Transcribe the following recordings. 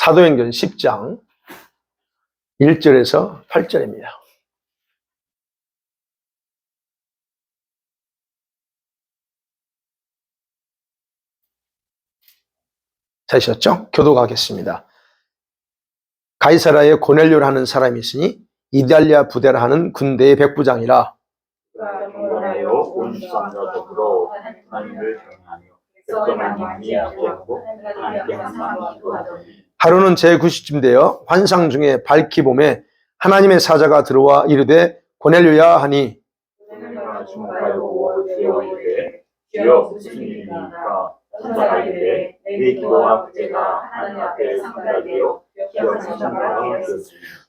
사도행전 10장 1절에서 8절입니다. 되셨죠? 교독하겠습니다. 가이사라에 고넬료를 하는 사람이 있으니 이달리아 부대라 하는 군대의 백부장이라. 하루는 제9시쯤 되어 환상 중에 밝기 봄에 하나님의 사자가 들어와 이르되 고넬료야 하니,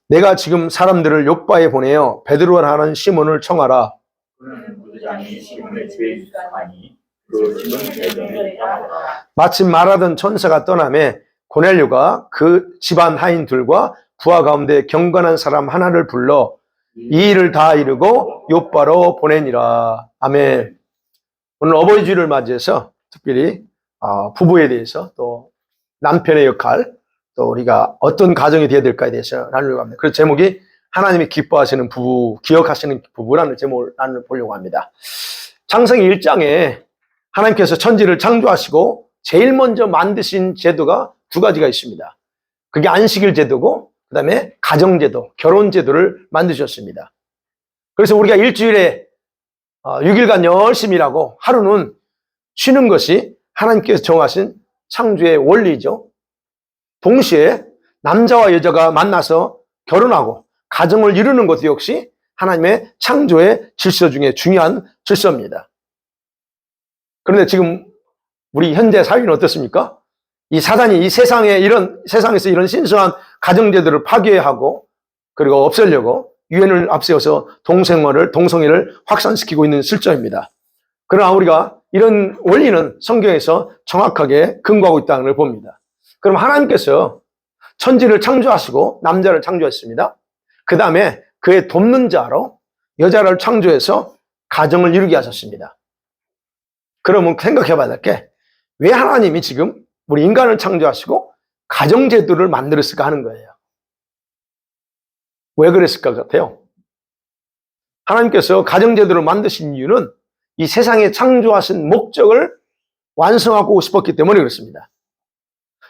내가 지금 사람들을 욥바에 보내어 베드로라 하는 시몬을 청하라. 마침 말하던 천사가 떠나매 고넬료가 그 집안 하인들과 부하 가운데 경건한 사람 하나를 불러 이 일을 다 이루고 욥바로 보내니라. 아멘. 오늘 어버이 주일을 맞이해서 특별히 부부에 대해서 또 남편의 역할, 또 우리가 어떤 가정이 되어야 될까에 대해서 나누려고 합니다. 그래서 제목이 하나님이 기뻐하시는 부부, 기억하시는 부부라는 제목을 나누려고 합니다. 창세기 1장에 하나님께서 천지를 창조하시고 제일 먼저 만드신 제도가 두 가지가 있습니다. 그게 안식일 제도고 그 다음에 가정제도, 결혼제도를 만드셨습니다. 그래서 우리가 일주일에 6일간 열심히 일하고 하루는 쉬는 것이 하나님께서 정하신 창조의 원리죠. 동시에 남자와 여자가 만나서 결혼하고 가정을 이루는 것도 역시 하나님의 창조의 질서 중에 중요한 질서입니다. 그런데 지금 우리 현재 사회는 어떻습니까? 이 사단이 이 세상에서 이런 신성한 가정제도를 파괴하고 그리고 없애려고 유엔을 앞세워서 동성애를 확산시키고 있는 실정입니다. 그러나 우리가 이런 원리는 성경에서 정확하게 근거하고 있다는 걸 봅니다. 그럼 하나님께서 천지를 창조하시고 남자를 창조했습니다. 그 다음에 그의 돕는 자로 여자를 창조해서 가정을 이루게 하셨습니다. 그러면 생각해 봐야 될 게, 왜 하나님이 지금 우리 인간을 창조하시고 가정제도를 만들었을까 하는 거예요. 왜 그랬을 것 같아요? 하나님께서 가정제도를 만드신 이유는 이 세상에 창조하신 목적을 완성하고 싶었기 때문에 그렇습니다.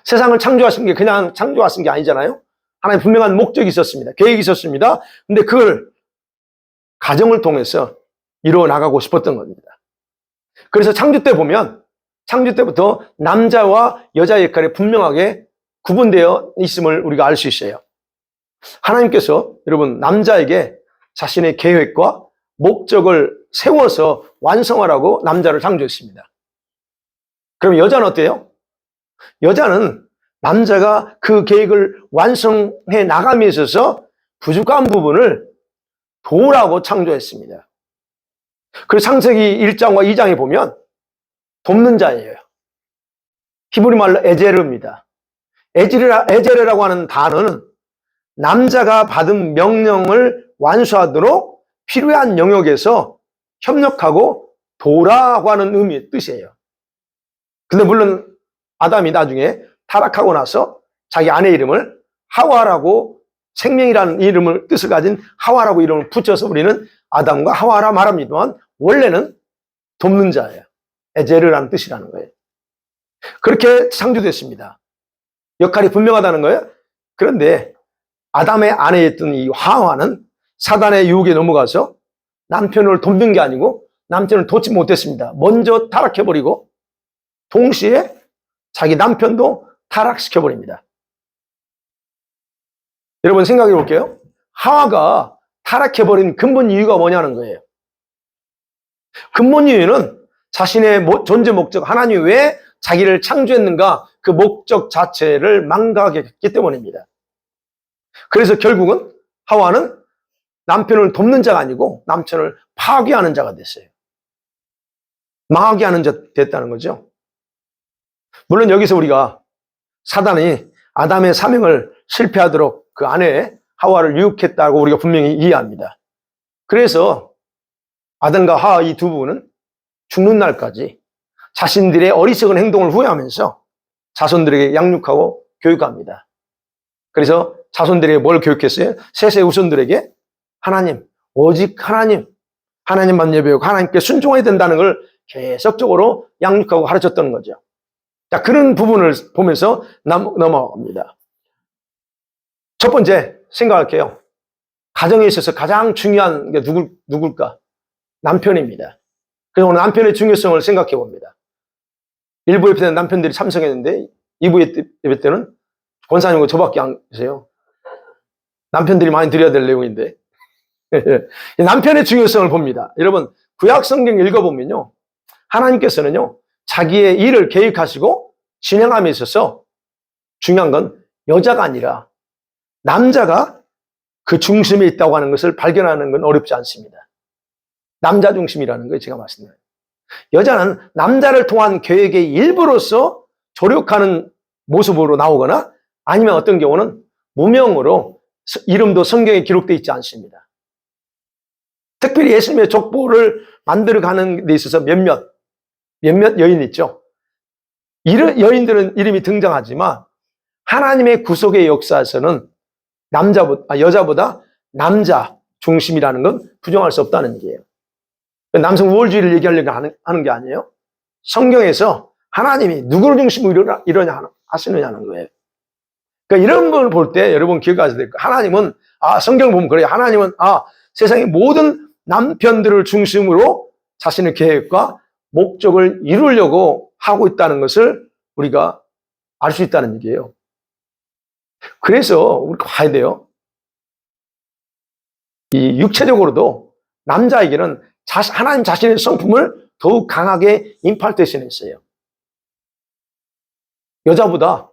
세상을 창조하신 게 그냥 창조하신 게 아니잖아요. 하나님 분명한 목적이 있었습니다. 계획이 있었습니다. 근데 그걸 가정을 통해서 이루어 나가고 싶었던 겁니다. 그래서 창조 때 보면 창조 때부터 남자와 여자의 역할이 분명하게 구분되어 있음을 우리가 알 수 있어요. 하나님께서 여러분 남자에게 자신의 계획과 목적을 세워서 완성하라고 남자를 창조했습니다. 그럼 여자는 어때요? 여자는 남자가 그 계획을 완성해 나감에 있어서 부족한 부분을 도우라고 창조했습니다. 그래서 창세기 1장과 2장에 보면 돕는 자예요. 히브리 말로 에제르입니다. 에제르라고 하는 단어는 남자가 받은 명령을 완수하도록 필요한 영역에서 협력하고 도우라고 하는 의미의 뜻이에요. 근데 물론 아담이 나중에 타락하고 나서 자기 아내 이름을 하와라고, 생명이라는 이름을 뜻을 가진 하와라고 이름을 붙여서 우리는 아담과 하와라 말합니다만 원래는 돕는 자예요. 에제르라는 뜻이라는 거예요. 그렇게 창조됐습니다. 역할이 분명하다는 거예요. 그런데 아담의 아내였던 이 하와는 사단의 유혹에 넘어가서 남편을 돕는 게 아니고 남편을 돕지 못했습니다. 먼저 타락해버리고 동시에 자기 남편도 타락시켜버립니다. 여러분 생각해 볼게요. 하와가 타락해버린 근본 이유가 뭐냐는 거예요. 근본 이유는 자신의 존재 목적, 하나님이 왜 자기를 창조했는가, 그 목적 자체를 망각했기 때문입니다. 그래서 결국은 하와는 남편을 돕는 자가 아니고 남편을 파괴하는 자가 됐어요. 망하게 하는 자 됐다는 거죠. 물론 여기서 우리가 사단이 아담의 사명을 실패하도록 그 아내 하와를 유혹했다고 우리가 분명히 이해합니다. 그래서 아담과 하와 이 두 부부는 죽는 날까지 자신들의 어리석은 행동을 후회하면서 자손들에게 양육하고 교육합니다. 그래서 자손들에게 뭘 교육했어요? 셋의 후손들에게 하나님, 오직 하나님만 예배하고 하나님께 순종해야 된다는 걸 계속적으로 양육하고 가르쳤던 거죠. 자, 그런 부분을 보면서 넘어갑니다. 첫 번째 생각할게요. 가정에 있어서 가장 중요한 게 누굴까? 남편입니다. 그래서 오늘 남편의 중요성을 생각해 봅니다. 1부 예배 때는 남편들이 참석했는데 2부 예배 때는 권사님과 저밖에 안 계세요. 남편들이 많이 드려야 될 내용인데 남편의 중요성을 봅니다. 여러분 구약 성경 읽어보면요, 하나님께서는요 자기의 일을 계획하시고 진행함에 있어서 중요한 건 여자가 아니라 남자가 그 중심에 있다고 하는 것을 발견하는 건 어렵지 않습니다. 남자 중심이라는 걸 제가 말씀드려요. 여자는 남자를 통한 계획의 일부로서 조력하는 모습으로 나오거나 아니면 어떤 경우는 무명으로 이름도 성경에 기록되어 있지 않습니다. 특별히 예수님의 족보를 만들어가는 데 있어서 몇몇 여인 있죠. 이런 여인들은 이름이 등장하지만 하나님의 구속의 역사에서는 여자보다 남자 중심이라는 건 부정할 수 없다는 얘기예요. 남성 우월주의를 얘기하려고 하는 게 아니에요. 성경에서 하나님이 누구를 중심으로 하시느냐는 거예요. 그러니까 이런 걸 볼 때 여러분 기억하셔야 될 거예요. 하나님은, 성경을 보면 그래요. 하나님은, 세상의 모든 남편들을 중심으로 자신의 계획과 목적을 이루려고 하고 있다는 것을 우리가 알 수 있다는 얘기예요. 그래서 우리가 봐야 돼요. 이 육체적으로도 남자에게는 하나님 자신의 성품을 더욱 강하게 임팔테이션 했어요. 여자보다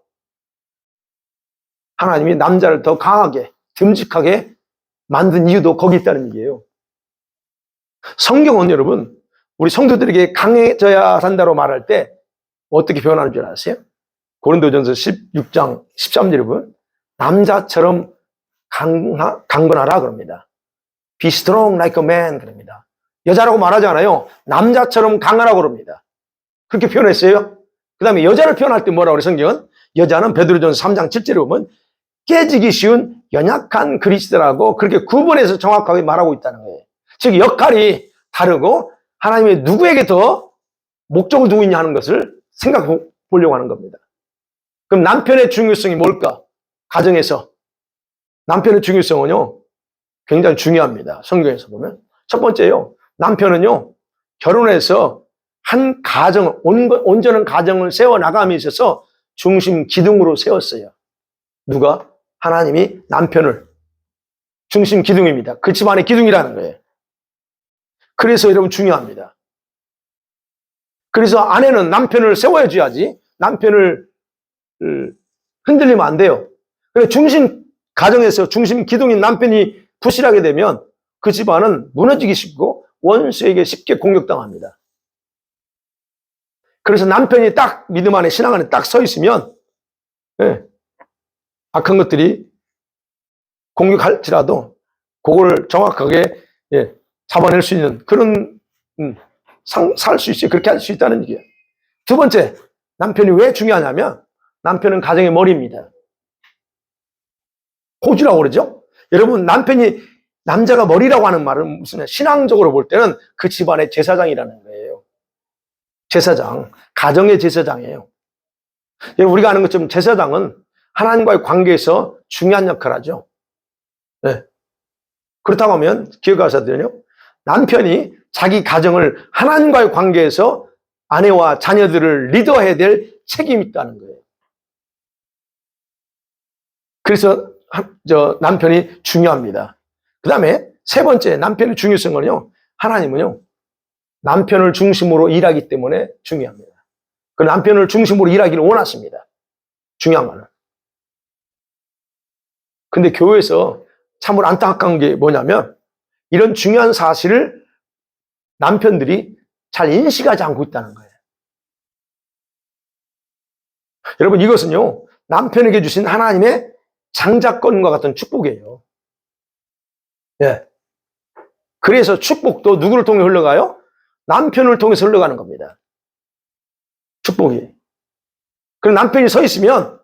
하나님이 남자를 더 강하게, 듬직하게 만든 이유도 거기 있다는 얘기예요. 성경은 여러분, 우리 성도들에게 강해져야 한다고 말할 때 어떻게 표현하는 줄 아세요? 고린도전서 16장 13절에 보면 남자처럼 강건하라 그럽니다. Be strong like a man 그럽니다. 여자라고 말하지 않아요. 남자처럼 강하라고 그럽니다. 그렇게 표현했어요. 그 다음에 여자를 표현할 때 뭐라고 그래요? 성경은 여자는 베드로전서 3장 7절에 보면 깨지기 쉬운 연약한 그리스도라고 그렇게 구분해서 정확하게 말하고 있다는 거예요. 즉 역할이 다르고 하나님이 누구에게 더 목적을 두고 있냐 하는 것을 생각해 보려고 하는 겁니다. 그럼 남편의 중요성이 뭘까? 가정에서 남편의 중요성은요 굉장히 중요합니다. 성경에서 보면 첫 번째요, 남편은요 결혼해서 한 가정, 온전한 가정을 세워나감에 있어서 중심 기둥으로 세웠어요. 누가? 하나님이 남편을 중심 기둥입니다. 그 집안의 기둥이라는 거예요. 그래서 여러분 중요합니다. 그래서 아내는 남편을 세워줘야지 남편을 흔들리면 안 돼요. 그래서 가정에서 중심 기둥인 남편이 부실하게 되면 그 집안은 무너지기 쉽고 원수에게 쉽게 공격당합니다. 그래서 남편이 딱 믿음 안에 신앙 안에 딱 서 있으면 악한 것들이 공격할지라도 그걸 정확하게 잡아낼 수 있는 그런 살 수 있어요. 그렇게 할 수 있다는 얘기예요. 두 번째, 남편이 왜 중요하냐면 남편은 가정의 머리입니다. 호주라고 그러죠. 여러분 남자가 머리라고 하는 말은 무슨 신앙적으로 볼 때는 그 집안의 제사장이라는 거예요. 제사장, 가정의 제사장이에요. 여러분 우리가 아는 것처럼 제사장은 하나님과의 관계에서 중요한 역할을 하죠. 네. 그렇다고 하면 기억하셔야되요 남편이 자기 가정을 하나님과의 관계에서 아내와 자녀들을 리더해야 될 책임이 있다는 거예요. 그래서 남편이 중요합니다. 그 다음에 세 번째 남편의 중요성은요, 하나님은요 남편을 중심으로 일하기 때문에 중요합니다. 그 남편을 중심으로 일하기를 원하십니다. 중요한 거는. 근데 교회에서 참으로 안타까운 게 뭐냐면 이런 중요한 사실을 남편들이 잘 인식하지 않고 있다는 거예요. 여러분 이것은요 남편에게 주신 하나님의 장자권과 같은 축복이에요. 예. 그래서 축복도 누구를 통해 흘러가요? 남편을 통해서 흘러가는 겁니다. 축복이. 그럼 남편이 서 있으면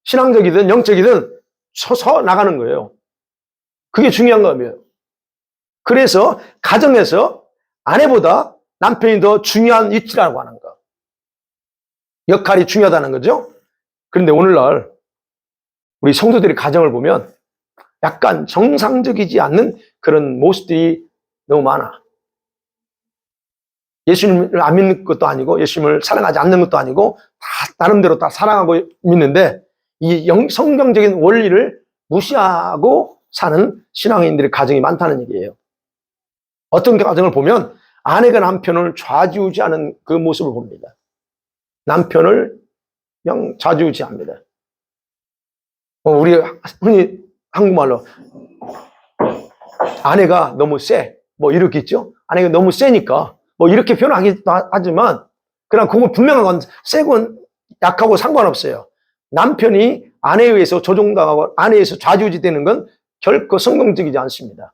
신앙적이든 영적이든 서서 나가는 거예요. 그게 중요한 거예요. 그래서 가정에서 아내보다 남편이 더 중요한 위치라고 하는 거. 역할이 중요하다는 거죠. 그런데 오늘날 우리 성도들의 가정을 보면 약간 정상적이지 않는 그런 모습들이 너무 많아. 예수님을 안 믿는 것도 아니고 예수님을 사랑하지 않는 것도 아니고 다 나름대로 다 사랑하고 믿는데 이 성경적인 원리를 무시하고 사는 신앙인들의 가정이 많다는 얘기예요. 어떤 가정을 보면 아내가 남편을 좌지우지하는 그 모습을 봅니다. 남편을 그냥 좌지우지합니다. 우리 흔히 한국말로 아내가 너무 세, 뭐 이렇게 있죠. 아내가 너무 세니까 뭐 이렇게 표현하기도 하지만 그냥 그거 분명한 건 세고 약하고 상관없어요. 남편이 아내에 의해서 조종당하고 아내에 의해서 좌지우지되는 건 결코 성공적이지 않습니다.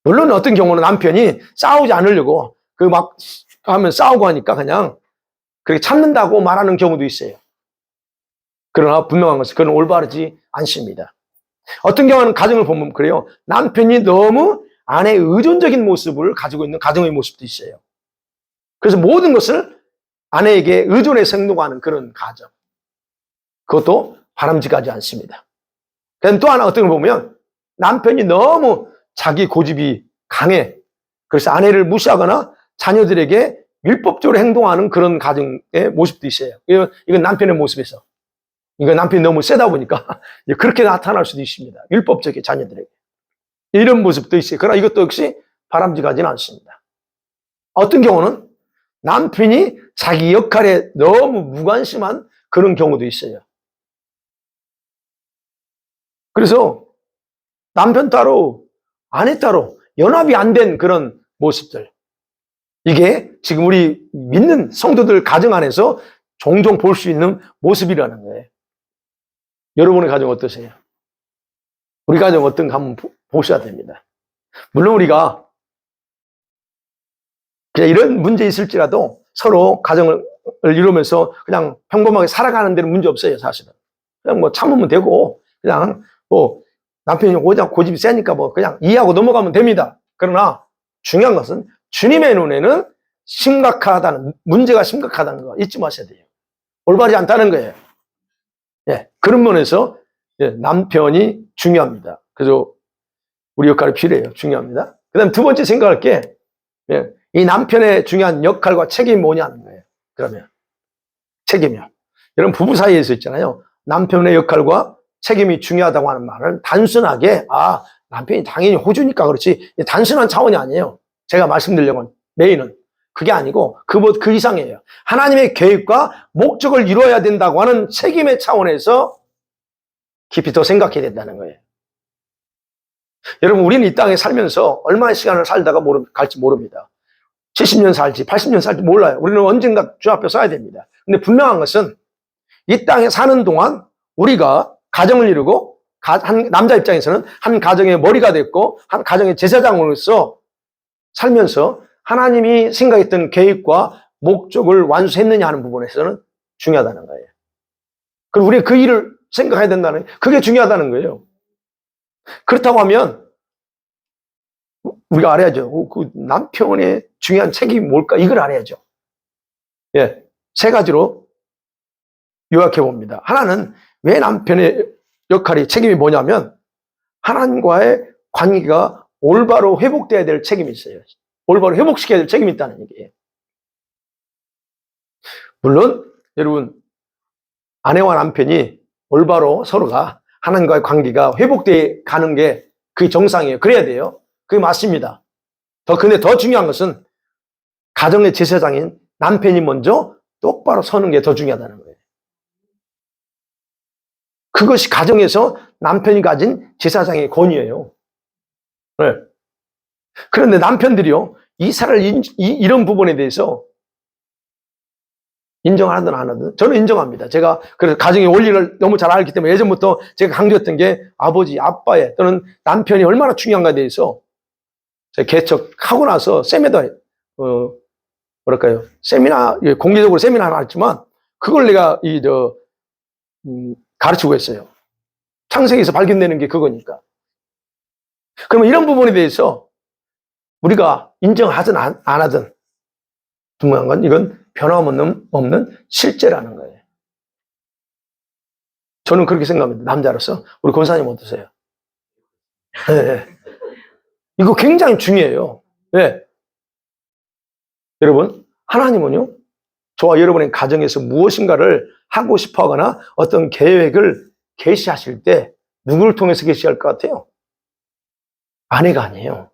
물론 어떤 경우는 남편이 싸우지 않으려고 그 막 하면 싸우고 하니까 그냥 그렇게 참는다고 말하는 경우도 있어요. 그러나 분명한 것은 그건 올바르지 않습니다. 어떤 경우는 가정을 보면 그래요. 남편이 너무 아내의 의존적인 모습을 가지고 있는 가정의 모습도 있어요. 그래서 모든 것을 아내에게 의존해서 행동하는 그런 가정. 그것도 바람직하지 않습니다. 그다음 또 하나 어떤 걸 보면 남편이 너무 자기 고집이 강해. 그래서 아내를 무시하거나 자녀들에게 율법적으로 행동하는 그런 가정의 모습도 있어요. 이건 남편의 모습에서. 이건 남편이 너무 세다 보니까 그렇게 나타날 수도 있습니다. 율법적인 자녀들에게. 이런 모습도 있어요. 그러나 이것도 역시 바람직하지는 않습니다. 어떤 경우는 남편이 자기 역할에 너무 무관심한 그런 경우도 있어요. 그래서 남편 따로 아내 따로 연합이 안 된 그런 모습들. 이게 지금 우리 믿는 성도들 가정 안에서 종종 볼 수 있는 모습이라는 거예요. 여러분의 가정 어떠세요? 우리 가정 어떤가 한번 보셔야 됩니다. 물론 우리가 그냥 이런 문제 있을지라도 서로 가정을 이루면서 그냥 평범하게 살아가는 데는 문제 없어요, 사실은. 그냥 뭐 참으면 되고, 그냥 뭐 남편이 고집이 세니까 뭐 그냥 이해하고 넘어가면 됩니다. 그러나 중요한 것은 주님의 눈에는 심각하다는, 문제가 심각하다는 거 잊지 마셔야 돼요. 올바르지 않다는 거예요. 예, 그런 면에서 남편이 중요합니다. 그래서 우리 역할이 필요해요. 중요합니다. 그 다음 두 번째 생각할 게, 이 남편의 중요한 역할과 책임이 뭐냐는 거예요. 그러면 책임이요. 여러분 부부 사이에서 있잖아요. 남편의 역할과 책임이 중요하다고 하는 말은 단순하게 남편이 당연히 호주니까 그렇지 단순한 차원이 아니에요. 제가 말씀드리려고 메인은 그게 아니고 그 이상이에요. 하나님의 계획과 목적을 이루어야 된다고 하는 책임의 차원에서 깊이 더 생각해야 된다는 거예요. 여러분 우리는 이 땅에 살면서 얼마나 시간을 살다가 갈지 모릅니다. 70년 살지 80년 살지 몰라요. 우리는 언젠가 주 앞에 서야 됩니다. 근데 분명한 것은 이 땅에 사는 동안 우리가 가정을 이루고 한 남자 입장에서는 한 가정의 머리가 됐고 한 가정의 제사장으로서 살면서 하나님이 생각했던 계획과 목적을 완수했느냐 하는 부분에서는 중요하다는 거예요. 그리고 우리가 그 일을 생각해야 된다는 그게 중요하다는 거예요. 그렇다고 하면 우리가 알아야죠. 그 남편의 중요한 책임이 뭘까? 이걸 알아야죠. 예, 세 가지로 요약해 봅니다. 하나는 왜 남편의 역할이 책임이 뭐냐면 하나님과의 관계가 올바로 회복돼야 될 책임이 있어요. 올바로 회복시켜야 될 책임이 있다는 얘기예요. 물론 여러분 아내와 남편이 올바로 서로가 하나님과의 관계가 회복돼 가는 게 그게 정상이에요. 그래야 돼요. 그게 맞습니다. 근데 더 중요한 것은 가정의 제사장인 남편이 먼저 똑바로 서는 게 더 중요하다는 거예요. 그것이 가정에서 남편이 가진 제사장의 권위예요. 네. 그런데 남편들이요, 이런 부분에 대해서 인정하든 안 하든 저는 인정합니다. 제가 그래서 가정의 원리를 너무 잘 알기 때문에 예전부터 제가 강조했던 게 아버지, 아빠의 또는 남편이 얼마나 중요한가에 대해서 제가 개척하고 나서 뭐랄까요, 공개적으로 세미나를 했지만 그걸 내가 가르치고 있어요. 창세기에서 발견되는 게 그거니까. 그러면 이런 부분에 대해서 우리가 인정하든 안 하든 중요한 건 이건 변함없는 실제라는 거예요. 저는 그렇게 생각합니다. 남자로서. 우리 권사님 어떠세요? 네. 이거 굉장히 중요해요. 왜? 여러분, 하나님은요, 저와 여러분의 가정에서 무엇인가를 하고 싶어 하거나 어떤 계획을 계시하실 때 누구를 통해서 계시할 것 같아요? 아내가 아니에요.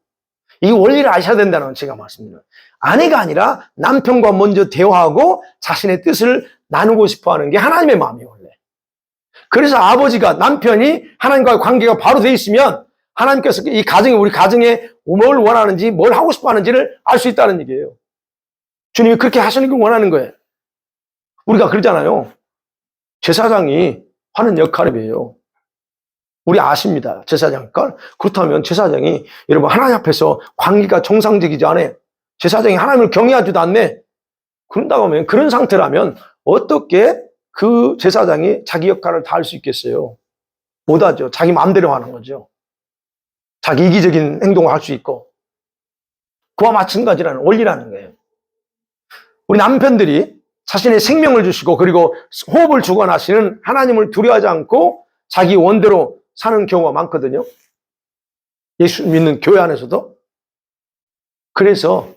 이 원리를 아셔야 된다는 제가 말씀드려요. 아내가 아니라 남편과 먼저 대화하고 자신의 뜻을 나누고 싶어 하는 게 하나님의 마음이에요, 원래. 그래서 아버지가, 남편이 하나님과의 관계가 바로 돼 있으면 하나님께서 이 가정에, 우리 가정에 뭘 원하는지, 뭘 하고 싶어 하는지를 알 수 있다는 얘기예요. 주님이 그렇게 하시는 걸 원하는 거예요. 우리가 그러잖아요. 제사장이 하는 역할이에요. 우리 아십니다. 제사장 역할. 그렇다면 제사장이 여러분 하나님 앞에서 관계가 정상적이지 않아요. 제사장이 하나님을 경외하지도 않네. 그런다고 하면 그런 상태라면 어떻게 그 제사장이 자기 역할을 다 할 수 있겠어요? 못하죠. 자기 마음대로 하는 거죠. 자기 이기적인 행동을 할 수 있고. 그와 마찬가지라는 원리라는 거예요. 우리 남편들이 자신의 생명을 주시고 그리고 호흡을 주관하시는 하나님을 두려워하지 않고 자기 원대로 사는 경우가 많거든요. 예수 믿는 교회 안에서도. 그래서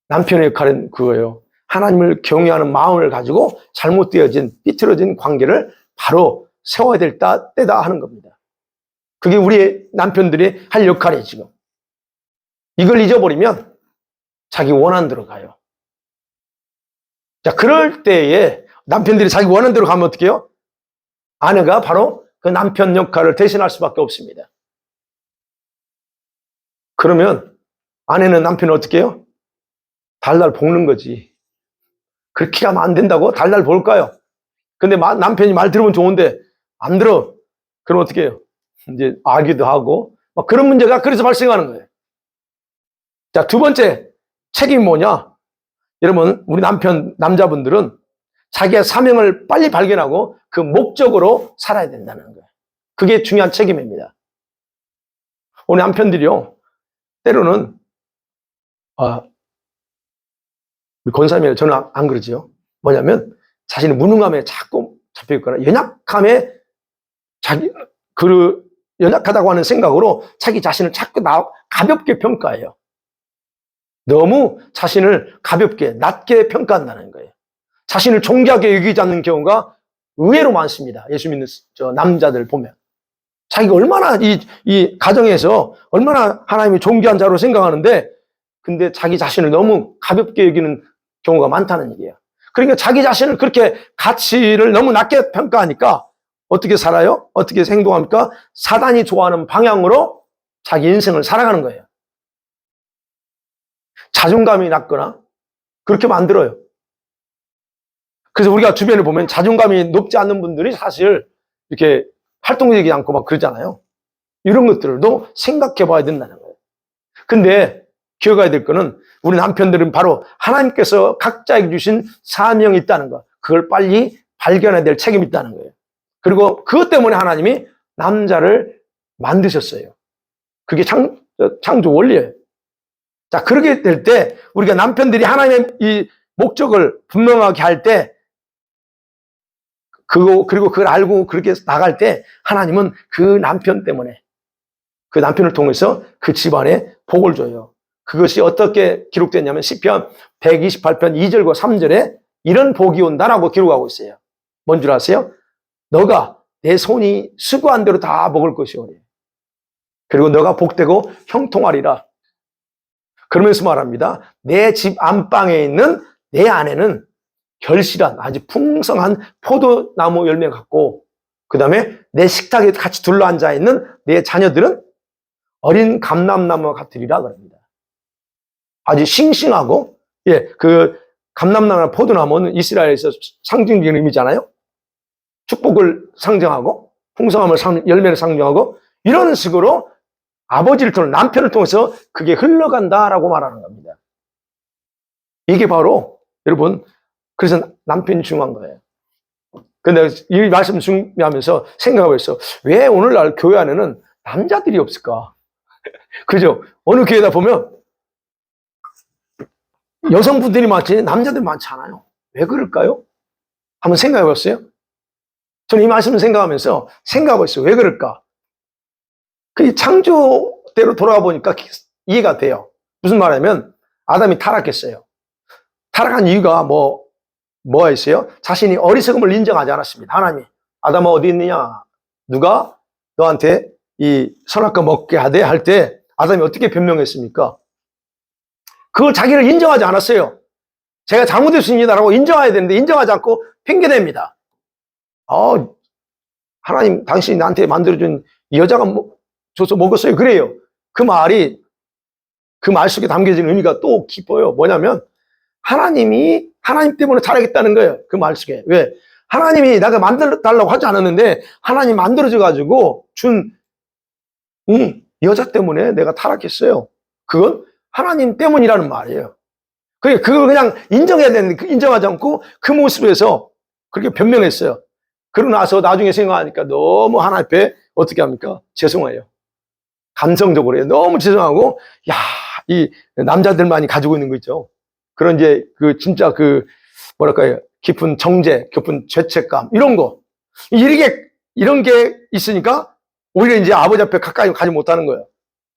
남편의 역할은 그거예요. 하나님을 경외하는 마음을 가지고 잘못되어진, 삐뚤어진 관계를 바로 세워야 될 때다 하는 겁니다. 그게 우리 남편들이 할 역할이에요, 지금. 이걸 잊어버리면 자기 원하는 대로 가요. 자, 그럴 때에 남편들이 자기 원하는 대로 가면 어떻게 해요? 아내가 바로 그 남편 역할을 대신할 수밖에 없습니다. 그러면 아내는 남편을 어떻게 해요? 달달 볶는 거지. 그렇게 하면 안 된다고 달달 볼까요? 근데 남편이 말 들으면 좋은데 안 들어. 그럼 어떻게 해요? 이제 아기도 하고 막 그런 문제가 그래서 발생하는 거예요. 자, 두 번째 책임이 뭐냐? 여러분, 우리 남자분들은 자기의 사명을 빨리 발견하고 그 목적으로 살아야 된다는 거예요. 그게 중요한 책임입니다. 우리 남편들이요, 때로는, 우리 권사님이 저는 안 그러지요. 뭐냐면, 자신의 무능함에 자꾸 잡혀있거나, 연약함에 연약하다고 하는 생각으로 자기 자신을 자꾸 가볍게 평가해요. 너무 자신을 가볍게, 낮게 평가한다는 거예요. 자신을 존귀하게 여기지 않는 경우가 의외로 많습니다. 예수 믿는 남자들 보면. 자기가 얼마나 이 가정에서 얼마나 하나님이 존귀한 자로 생각하는데, 근데 자기 자신을 너무 가볍게 여기는 경우가 많다는 얘기예요. 그러니까 자기 자신을 그렇게 가치를 너무 낮게 평가하니까 어떻게 살아요? 어떻게 행동합니까? 사단이 좋아하는 방향으로 자기 인생을 살아가는 거예요. 자존감이 낮거나 그렇게 만들어요. 그래서 우리가 주변에 보면 자존감이 높지 않는 분들이 사실 이렇게 활동적이지 않고 막 그러잖아요. 이런 것들도 생각해 봐야 된다는 거예요. 근데 기억해야 될 거는 우리 남편들은 바로 하나님께서 각자에게 주신 사명이 있다는 거. 그걸 빨리 발견해야 될 책임이 있다는 거예요. 그리고 그것 때문에 하나님이 남자를 만드셨어요. 그게 창조 원리예요. 자, 그렇게 될 때 우리가 남편들이 하나님의 이 목적을 분명하게 할 때 그리고 그걸 알고 그렇게 나갈 때 하나님은 그 남편 때문에 그 남편을 통해서 그 집안에 복을 줘요. 그것이 어떻게 기록됐냐면 시편 128편 2절과 3절에 이런 복이 온다라고 기록하고 있어요. 뭔 줄 아세요? 너가 내 손이 수고한 대로 다 먹을 것이오니 그리고 너가 복되고 형통하리라. 그러면서 말합니다. 내 집 안방에 있는 내 아내는 결실한 아주 풍성한 포도나무 열매 같고 그 다음에 내 식탁에 같이 둘러앉아 있는 내 자녀들은 어린 감람나무 같으리라 그럽니다. 아주 싱싱하고 그 감람나무나 포도나무는 이스라엘에서 상징적인 의미잖아요. 축복을 상징하고 풍성함을 열매를 상징하고 이런 식으로 아버지를 통해 남편을 통해서 그게 흘러간다라고 말하는 겁니다. 이게 바로 여러분 그래서 남편이 중요한 거예요. 근데 이 말씀 준비하면서 생각하고 있어. 왜 오늘날 교회 안에는 남자들이 없을까? 그죠? 어느 교회다 보면 여성분들이 많지 남자들 많지 않아요. 왜 그럴까요? 한번 생각해 봤어요? 저는 이 말씀을 생각하면서 생각하고 있어요. 왜 그럴까? 그 창조대로 돌아가 보니까 이해가 돼요. 무슨 말이냐면 아담이 타락했어요. 타락한 이유가 뭐가 있어요? 자신이 어리석음을 인정하지 않았습니다. 하나님이 아담아 어디 있느냐? 누가 너한테 이 선악과 먹게 하되 할 때 아담이 어떻게 변명했습니까? 그걸 자기를 인정하지 않았어요. 제가 잘못했습니다라고 인정해야 되는데 인정하지 않고 핑계댑니다. 하나님 당신이 나한테 만들어준 이 여자가 줘서 먹었어요. 그래요. 그 말 속에 담겨진 의미가 또 깊어요. 뭐냐면 하나님 때문에 자라겠다는 거예요. 그 말 속에. 왜? 하나님이 내가 만들어달라고 하지 않았는데 하나님 만들어줘가지고 준 여자 때문에 내가 타락했어요. 그건 하나님 때문이라는 말이에요. 그걸 그냥 인정해야 되는데 인정하지 않고 그 모습에서 그렇게 변명했어요. 그러고 나서 나중에 생각하니까 너무 하나님 앞에 어떻게 합니까? 죄송해요. 감성적으로 해요. 너무 죄송하고 이 남자들만이 가지고 있는 거 있죠. 그런 이제 진짜 뭐랄까요? 깊은 정죄, 깊은 죄책감 이런 거 이런 게 있으니까 오히려 이제 아버지 앞에 가까이 가지 못하는 거예요.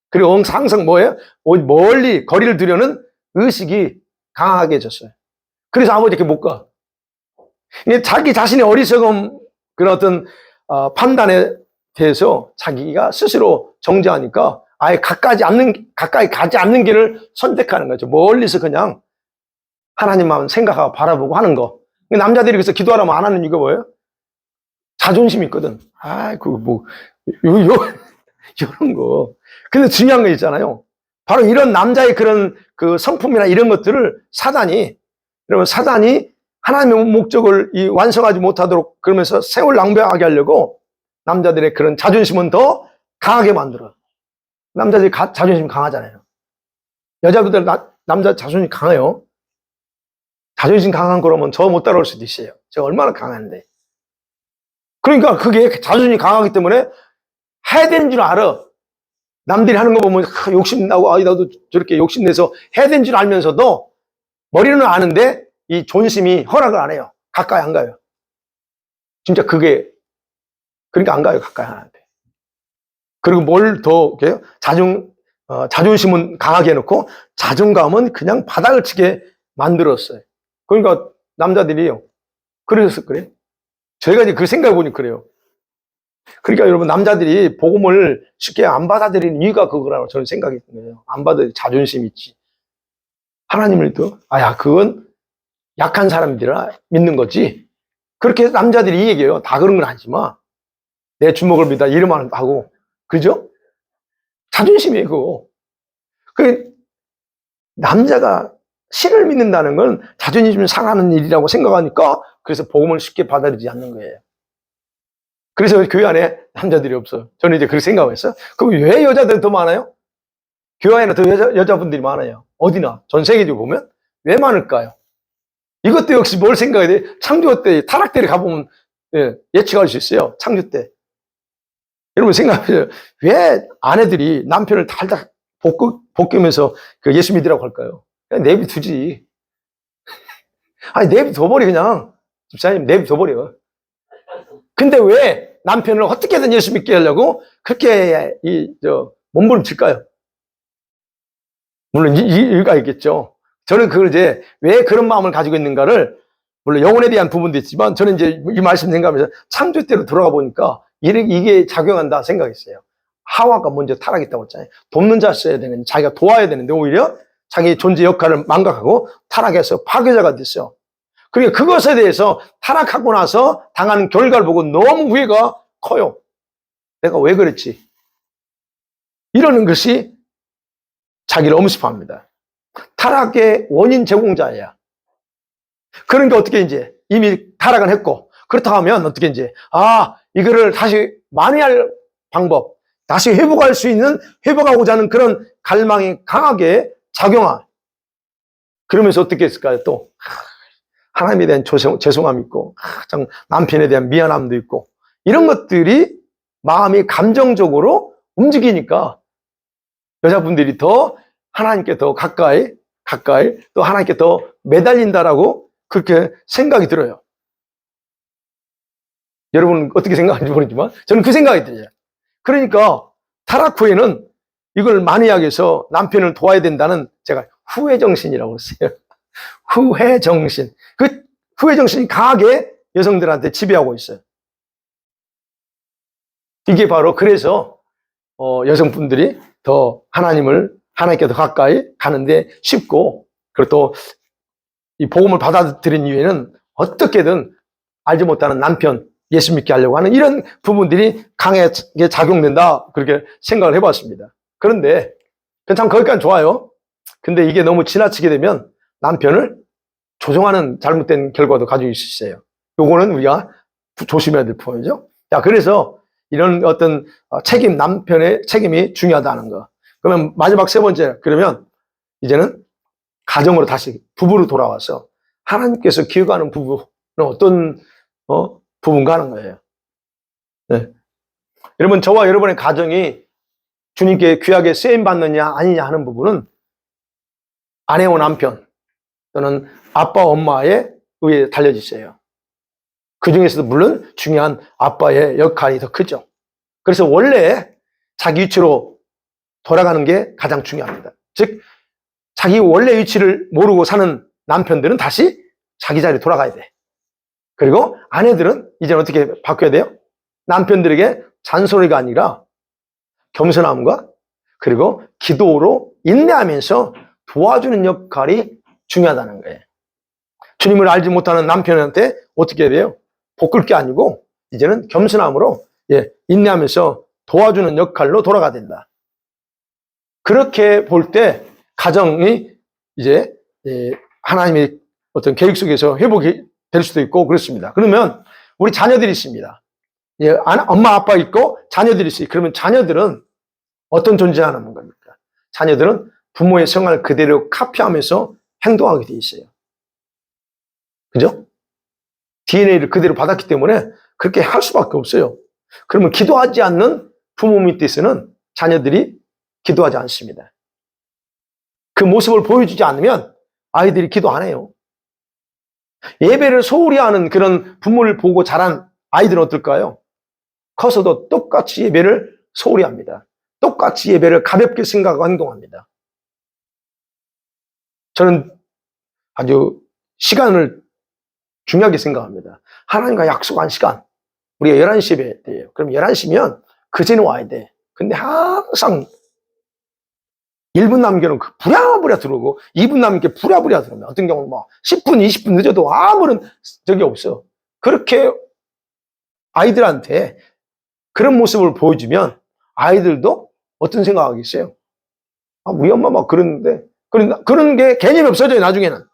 그리고 항상 뭐예요? 멀리 거리를 두려는 의식이 강하게 졌어요. 그래서 아버지 이렇게 못 가. 자기 자신의 어리석음 그런 어떤 판단에 대해서 자기가 스스로 정죄하니까 아예 가까이 가지 않는 길을 선택하는 거죠. 멀리서 그냥 하나님만 생각하고 바라보고 하는 거. 남자들이 그래서 기도하라면 안 하는 이유가 뭐예요? 자존심이 있거든. 이런 거. 근데 중요한 거 있잖아요. 바로 이런 남자의 그런 성품이나 이런 것들을 사단이 하나님의 목적을 완성하지 못하도록 그러면서 세월 낭비하게 하려고 남자들의 그런 자존심은 더 강하게 만들어요. 남자들이 자존심 강하잖아요. 여자분들 남자 자존심 강해요. 자존심 강한 거라면 저 못 따라올 수도 있어요. 제가 얼마나 강한데. 그러니까 그게 자존심이 강하기 때문에 해야 되는 줄 알아. 남들이 하는 거 보면 욕심나고 나도 저렇게 욕심내서 해야 되는 줄 알면서도 머리는 아는데 이 존심이 허락을 안 해요. 가까이 안 가요. 진짜 그러니까 안 가요. 가까이 하나한테. 그리고 뭘 더 자존심은 강하게 해놓고 자존감은 그냥 바닥을 치게 만들었어요. 그러니까 남자들이요. 그래서 그래. 저희가 이제 그 생각해 보니 그래요. 그러니까 여러분 남자들이 복음을 쉽게 안 받아들이는 이유가 그거라고 저는 생각이 드네요. 안 받아들이 자존심 있지. 하나님을 또 그건 약한 사람들이라 믿는 거지. 그렇게 남자들이 이 얘기해요. 다 그런 건 아니지만 내 주먹을 믿다 이름만 하고 그죠? 자존심이에요 그거. 남자가 신을 믿는다는 건 자존심을 상하는 일이라고 생각하니까 그래서 복음을 쉽게 받아들이지 않는 거예요. 그래서 교회 안에 남자들이 없어요. 저는 이제 그렇게 생각했어요. 그럼 왜 여자들이 더 많아요? 교회 안에 더 여자분들이 많아요. 어디나 전 세계적으로 보면 왜 많을까요? 이것도 역시 뭘 생각해야 돼? 창조 때 타락 때를 가보면 예측할 수 있어요. 창조 때. 여러분 생각해보세요. 왜 아내들이 남편을 달달 볶으면서 예수 믿으라고 할까요? 그냥 내비두지. 내비둬버려 그냥. 집사님 내비둬버려. 근데 왜 남편을 어떻게든 예수 믿게 하려고 그렇게 몸부림칠까요? 물론 이유가 있겠죠. 저는 그걸 이제 왜 그런 마음을 가지고 있는가를 물론 영혼에 대한 부분도 있지만 저는 이제 이 말씀 생각하면서 창조 때로 돌아가 보니까 이게 작용한다 생각했어요. 하와가 먼저 타락했다고 했잖아요. 돕는 자 써야 되는데 자기가 도와야 되는데 오히려 자기 존재 역할을 망각하고 타락해서 파괴자가 됐어요. 그러니까 그것에 대해서 타락하고 나서 당하는 결과를 보고 너무 후회가 커요. 내가 왜 그랬지? 이러는 것이 자기를 엄습합니다. 타락의 원인 제공자야. 그러니까 어떻게 이제 이미 타락은 했고 그렇다 하면 어떻게 이제 이거를 다시 만회할 방법, 다시 회복할 수 있는 회복하고자 하는 그런 갈망이 강하게 작용할. 그러면서 어떻게 했을까요? 또 하나님에 대한 죄송함이 있고, 참 남편에 대한 미안함도 있고, 이런 것들이 마음이 감정적으로 움직이니까 여자분들이 더 하나님께 더 가까이 또 하나님께 더 매달린다라고 그렇게 생각이 들어요. 여러분은 어떻게 생각하는지 모르지만 저는 그 생각이 들어요. 그러니까 타락 후에는 이걸 만회하기 위해서 남편을 도와야 된다는 제가 후회정신이라고 했어요. 후회정신. 그 후회정신이 강하게 여성들한테 지배하고 있어요. 이게 바로 그래서 여성분들이 더 하나님께 더 가까이 가는데 쉽고, 그리고 또 이 복음을 받아들인 이후에는 어떻게든 알지 못하는 남편 예수 믿게 하려고 하는 이런 부분들이 강하게 작용된다, 그렇게 생각을 해봤습니다. 그런데 참 거기까지 좋아요. 근데 이게 너무 지나치게 되면 남편을 조종하는 잘못된 결과도 가지고 있을 수 있어요. 요거는 우리가 조심해야 될 포인트죠. 자, 그래서 이런 어떤 남편의 책임이 중요하다는 거. 그러면 마지막 세 번째, 그러면 이제는 가정으로 다시 부부로 돌아와서 하나님께서 기억하는 부부는 어떤 부부인가 하는 거예요. 네. 여러분, 저와 여러분의 가정이 주님께 귀하게 쓰임받느냐 아니냐 하는 부분은 아내와 남편 또는 아빠 엄마에 의해 달려져 있어요. 그 중에서도 물론 중요한 아빠의 역할이 더 크죠. 그래서 원래 자기 위치로 돌아가는 게 가장 중요합니다. 즉 자기 원래 위치를 모르고 사는 남편들은 다시 자기 자리로 돌아가야 돼. 그리고 아내들은 이제는 어떻게 바뀌어야 돼요? 남편들에게 잔소리가 아니라 겸손함과 그리고 기도로 인내하면서 도와주는 역할이 중요하다는 거예요. 주님을 알지 못하는 남편한테 어떻게 해야 돼요? 볶을 게 아니고 이제는 겸손함으로 인내하면서 도와주는 역할로 돌아가야 된다. 그렇게 볼 때 가정이 이제 하나님의 어떤 계획 속에서 회복이 될 수도 있고 그렇습니다. 그러면 우리 자녀들이 있습니다. 엄마 아빠 있고 자녀들이 있어요. 그러면 자녀들은 어떤 존재하는 겁니까? 자녀들은 부모의 생활을 그대로 카피하면서 행동하게 돼 있어요. 그죠? DNA를 그대로 받았기 때문에 그렇게 할 수밖에 없어요. 그러면 기도하지 않는 부모 밑에서는 자녀들이 기도하지 않습니다. 그 모습을 보여주지 않으면 아이들이 기도 안 해요. 예배를 소홀히 하는 그런 부모를 보고 자란 아이들은 어떨까요? 커서도 똑같이 예배를 소홀히 합니다. 똑같이 예배를 가볍게 생각하고 행동합니다. 저는 아주 시간을 중요하게 생각합니다. 하나님과 약속한 시간, 우리가 11시 예배예요. 그럼 11시면 그 전에 와야 돼. 근데 항상 1분 남겨놓은 부랴부랴 들어오고 2분 남게 부랴부랴 들어오면 어떤 경우는 10분, 20분 늦어도 아무런 적이 없어. 그렇게 아이들한테 그런 모습을 보여주면 아이들도 어떤 생각하겠어요? 우리 엄마 막 그러는데 그런 게 개념이 없어져요, 나중에는.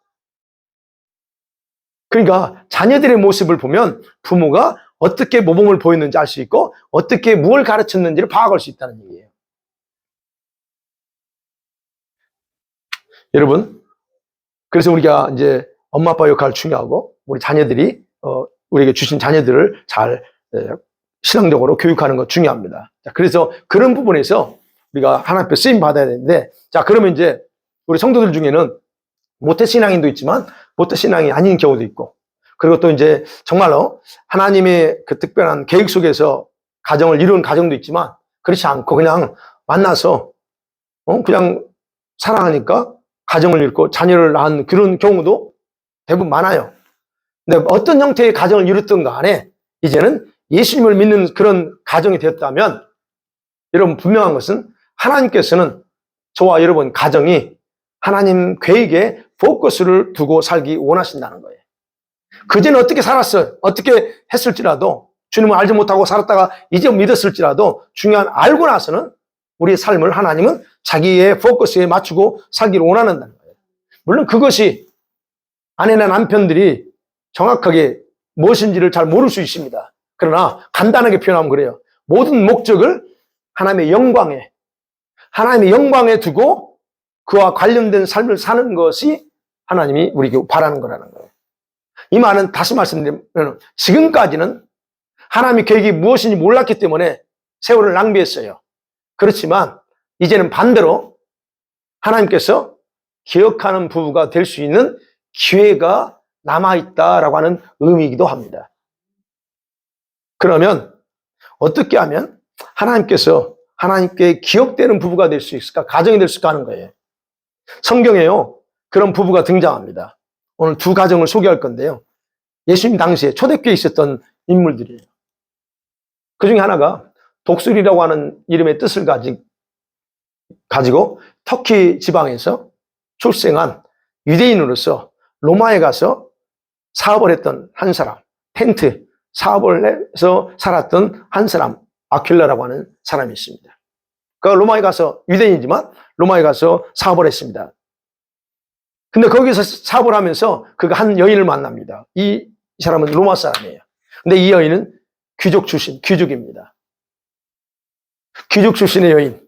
그러니까 자녀들의 모습을 보면 부모가 어떻게 모범을 보였는지 알 수 있고 어떻게 무엇을 가르쳤는지를 파악할 수 있다는 얘기예요. 여러분, 그래서 우리가 이제 엄마 아빠 역할 중요하고 우리 자녀들이 우리에게 주신 자녀들을 잘 신앙적으로 교육하는 것 중요합니다. 자, 그래서 그런 부분에서 우리가 하나님 앞에 쓰임 받아야 되는데, 자, 그러면 이제 우리 성도들 중에는 모태신앙인도 있지만 모태신앙이 아닌 경우도 있고, 그리고 또 이제 정말로 하나님의 그 특별한 계획 속에서 가정을 이룬 가정도 있지만 그렇지 않고 그냥 만나서 그냥 사랑하니까 가정을 이루고 자녀를 낳은 그런 경우도 대부분 많아요. 근데 어떤 형태의 가정을 이뤘든 간에 이제는 예수님을 믿는 그런 가정이 되었다면 여러분 분명한 것은 하나님께서는 저와 여러분 가정이 하나님 계획에 포커스를 두고 살기 원하신다는 거예요. 그전에 어떻게 살았어요? 어떻게 했을지라도 주님을 알지 못하고 살았다가 이제 믿었을지라도 중요한 알고 나서는 우리의 삶을 하나님은 자기의 포커스에 맞추고 살기를 원한다는 거예요. 물론 그것이 아내나 남편들이 정확하게 무엇인지를 잘 모를 수 있습니다. 그러나 간단하게 표현하면 그래요. 모든 목적을 하나님의 영광에 두고 그와 관련된 삶을 사는 것이 하나님이 우리에게 바라는 거라는 거예요. 이 말은 다시 말씀드리면 지금까지는 하나님의 계획이 무엇인지 몰랐기 때문에 세월을 낭비했어요. 그렇지만 이제는 반대로 하나님께서 기억하는 부부가 될 수 있는 기회가 남아있다라고 하는 의미이기도 합니다. 그러면 어떻게 하면 하나님께 기억되는 부부가 될 수 있을까? 가정이 될 수 있을까 하는 거예요. 성경에요, 그런 부부가 등장합니다. 오늘 두 가정을 소개할 건데요. 예수님 당시에 초대교회에 있었던 인물들이에요. 그 중에 하나가 독수리라고 하는 이름의 뜻을 가지고 터키 지방에서 출생한 유대인으로서 로마에 가서 사업을 했던 한 사람, 텐트 사업을 해서 살았던 한 사람, 아퀴라라고 하는 사람이 있습니다. 그가 로마에 가서, 유대인이지만 로마에 가서 사업을 했습니다. 근데 거기서 사업을 하면서 그가 한 여인을 만납니다. 이 사람은 로마 사람이에요. 근데 이 여인은 귀족입니다. 귀족 출신의 여인,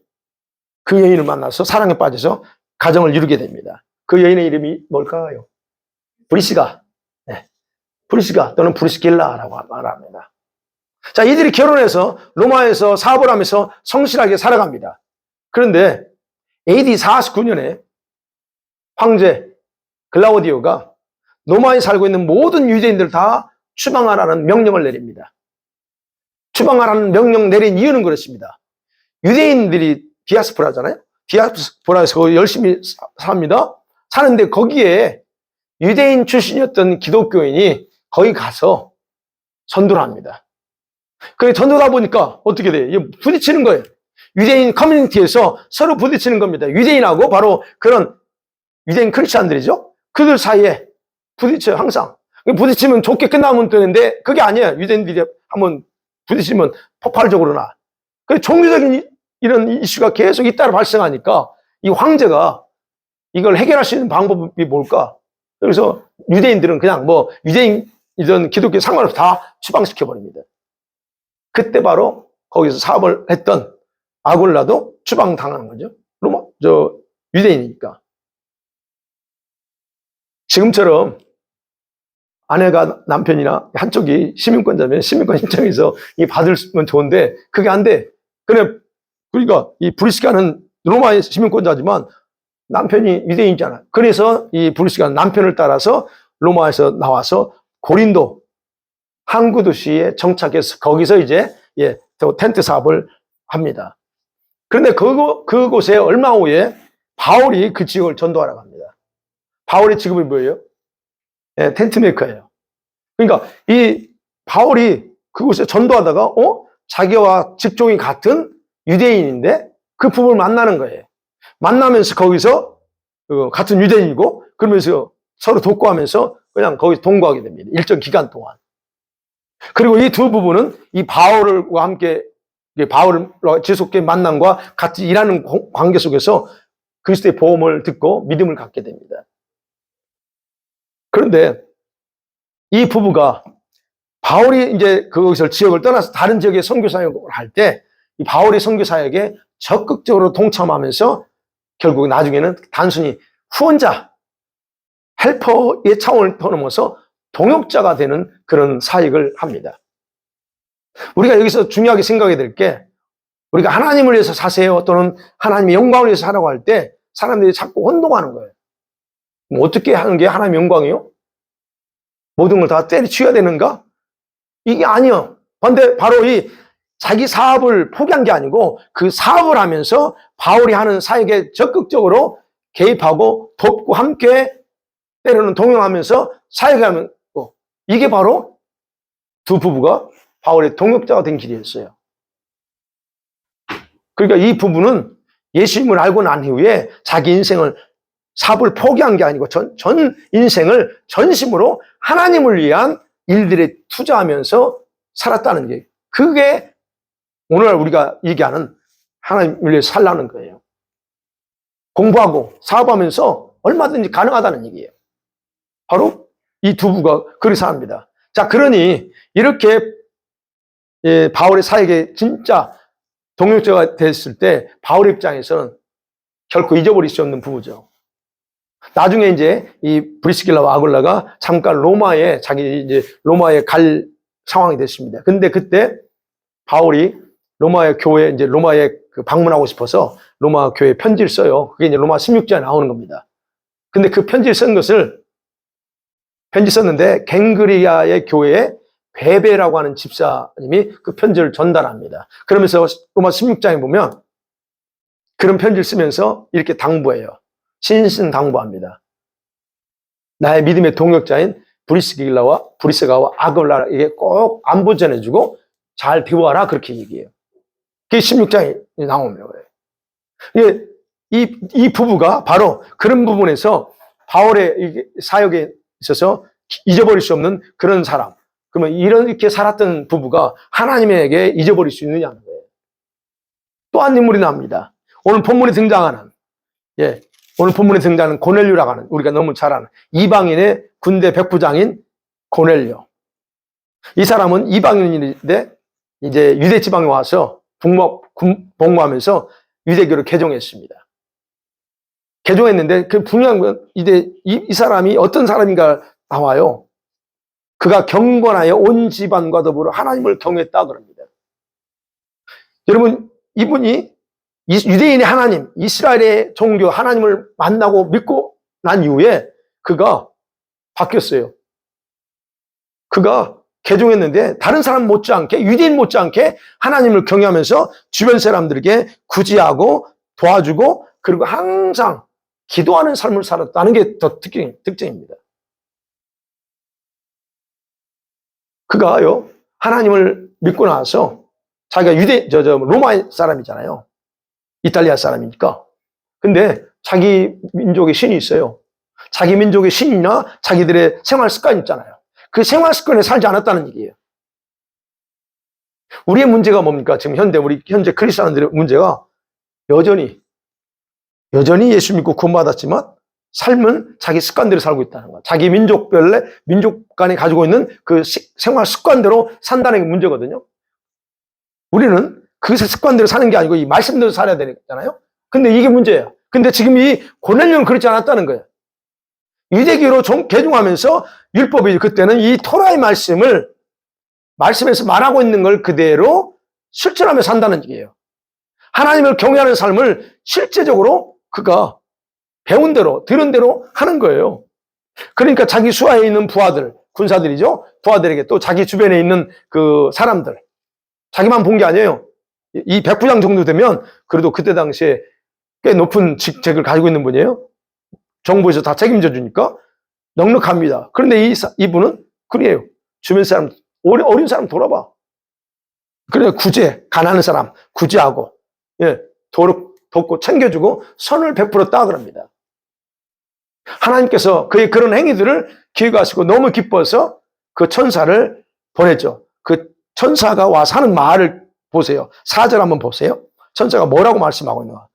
그 여인을 만나서 사랑에 빠져서 가정을 이루게 됩니다. 그 여인의 이름이 뭘까요? 브리시가. 네. 브리시가 또는 브리스길라라고 말합니다. 자, 이들이 결혼해서 로마에서 사업을 하면서 성실하게 살아갑니다. 그런데 AD 49년에 황제 글라우디오가 로마에 살고 있는 모든 유대인들 다 추방하라는 명령을 내립니다. 추방하라는 명령 내린 이유는 그렇습니다. 유대인들이 디아스포라잖아요. 디아스포라에서 열심히 삽니다. 사는데 거기에 유대인 출신이었던 기독교인이 거기 가서 전도를 합니다. 그게 전도다 보니까 어떻게 돼요? 부딪히는 거예요. 유대인 커뮤니티에서 서로 부딪히는 겁니다. 유대인하고 바로 그런 유대인 크리스찬들이죠. 그들 사이에 부딪혀요, 항상. 부딪히면 좋게 끝나면 되는데 그게 아니에요. 유대인들이 한번 부딪히면 폭발적으로 나. 종교적인 이런 이슈가 계속 잇따라 발생하니까 이 황제가 이걸 해결할 수 있는 방법이 뭘까? 그래서 유대인들은 그냥 유대인이든 기독교 상관없이 다 추방시켜버립니다. 그때 바로 거기서 사업을 했던 아굴라도 추방당하는 거죠. 유대인이니까. 지금처럼 아내가 남편이나 한쪽이 시민권자면 시민권 신청해서 받으면 좋은데 그게 안 돼. 그러니까 이 브리스가는 로마의 시민권자지만 남편이 유대인이잖아. 그래서 이 브리스가는 남편을 따라서 로마에서 나와서 고린도 항구 도시에 정착해서 거기서 이제 텐트 사업을 합니다. 그런데 그곳에 얼마 후에 바울이 그 지역을 전도하러 갑니다. 바울의 직업이 뭐예요? 텐트 메이커예요. 그러니까 이 바울이 그곳에 전도하다가 자기와 직종이 같은 유대인인데 그 부부를 만나는 거예요. 만나면서 거기서 같은 유대인이고 그러면서 서로 돕고 하면서 그냥 거기서 동거하게 됩니다. 일정 기간 동안. 그리고 이 두 부부는 이 바울과 함께 바울과 지속적인 만남과 같이 일하는 관계 속에서 그리스도의 보험을 듣고 믿음을 갖게 됩니다. 그런데 이 부부가 바울이 이제 그것을 지역을 떠나서 다른 지역에 선교 사역을 할 때 이 바울의 선교 사역에 적극적으로 동참하면서 결국 나중에는 단순히 후원자, 헬퍼의 차원을 넘어서 동역자가 되는 그런 사역을 합니다. 우리가 여기서 중요하게 생각해야 될 게 우리가 하나님을 위해서 사세요 또는 하나님의 영광을 위해서 하라고 할 때 사람들이 자꾸 혼동하는 거예요. 어떻게 하는 게 하나님의 영광이요? 모든 걸 다 때려치워야 되는가? 이게 아니요. 근데 바로 이 자기 사업을 포기한 게 아니고 그 사업을 하면서 바울이 하는 사역에 적극적으로 개입하고 돕고 함께 때로는 동행하면서 사역하면 이게 바로 두 부부가 바울의 동역자가 된 길이었어요. 그러니까 이 부부는 예수님을 알고 난 이후에 자기 인생을 사업을 포기한 게 아니고 전 인생을 전심으로 하나님을 위한 일들에 투자하면서 살았다는 게 그게 오늘 우리가 얘기하는 하나님을 위해서 살라는 거예요. 공부하고 사업하면서 얼마든지 가능하다는 얘기예요. 바로 이 두 부부가 그렇게 합니다. 자, 그러니 이렇게 바울의 사역에 진짜 동역자가 됐을 때 바울의 입장에서는 결코 잊어버릴 수 없는 부부죠. 나중에 이제 이 브리스길라와 아굴라가 잠깐 로마에 갈 상황이 됐습니다. 근데 그때 바울이 로마의 교회, 이제 로마에 방문하고 싶어서 로마 교회에 편지를 써요. 그게 이제 로마 16장에 나오는 겁니다. 근데 그 편지를 편지 썼는데 갱그리아의 교회에 베베라고 하는 집사님이 그 편지를 전달합니다. 그러면서 로마 16장에 보면 그런 편지를 쓰면서 이렇게 당부해요. 신신당부합니다. 나의 믿음의 동역자인 브리스가와 아굴라에게 꼭 안부 전해주고 잘 대화하라, 그렇게 얘기해요. 그게 16장에 나오는 거예요. 이 부부가 바로 그런 부분에서 바울의 사역에 있어서 잊어버릴 수 없는 그런 사람. 그러면 이렇게 살았던 부부가 하나님에게 잊어버릴 수 있느냐는 거예요. 또 한 인물이 나옵니다. 오늘 본문에 등장하는 고넬료라고 하는, 우리가 너무 잘 아는 이방인의 군대 백부장인 고넬료. 이 사람은 이방인인데 이제 유대 지방에 와서 복무하면서 유대교를 개종했습니다. 개종했는데 그 중요한 건 이제 이 사람이 어떤 사람인가 나와요. 그가 경건하여 온 집안과 더불어 하나님을 경외했다 그럽니다. 여러분, 이분이 유대인의 하나님, 이스라엘의 종교 하나님을 만나고 믿고 난 이후에 그가 바뀌었어요. 그가 개종했는데 다른 사람 못지않게, 유대인 못지않게 하나님을 경외하면서 주변 사람들에게 구제하고 도와주고, 그리고 항상 기도하는 삶을 살았다는 게 더 특징입니다. 그가요, 하나님을 믿고 나서 자기가 로마 사람이잖아요. 이탈리아 사람이니까. 근데 자기 민족의 신이 있어요. 자기 민족의 신이나 자기들의 생활 습관이 있잖아요. 그 생활 습관에 살지 않았다는 얘기예요. 우리의 문제가 뭡니까? 지금 우리 현재 크리스천들의 문제가 여전히 예수 믿고 구원받았지만 삶은 자기 습관대로 살고 있다는 거야. 자기 민족 간에 가지고 있는 그 생활 습관대로 산다는 게 문제거든요. 우리는 그 습관대로 사는 게 아니고 이 말씀대로 살아야 되잖아요. 근데 이게 문제예요. 근데 지금 이 고넬료는 그렇지 않았다는 거예요. 유대교로 개종하면서 율법이 그때는 이 토라의 말씀에서 말하고 있는 걸 그대로 실천하며 산다는 얘기예요. 하나님을 경외하는 삶을 실제적으로 그가 배운 대로, 들은 대로 하는 거예요. 그러니까 자기 수하에 있는 부하들, 군사들이죠. 부하들에게 또 자기 주변에 있는 그 사람들, 자기만 본 게 아니에요. 이 백부장 정도 되면 그래도 그때 당시에 꽤 높은 직책을 가지고 있는 분이에요. 정부에서 다 책임져 주니까 넉넉합니다. 그런데 이분은 그래요. 주변 사람, 어린 사람 돌아봐. 그래, 가난한 사람 구제하고, 돕고 챙겨주고 선을 베풀었다 그럽니다. 하나님께서 그의 그런 행위들을 기억하시고 너무 기뻐서 그 천사를 보냈죠. 그 천사가 와서 하는 말을 보세요. 4절 한번 보세요. 천사가 뭐라고 말씀하고 있는가.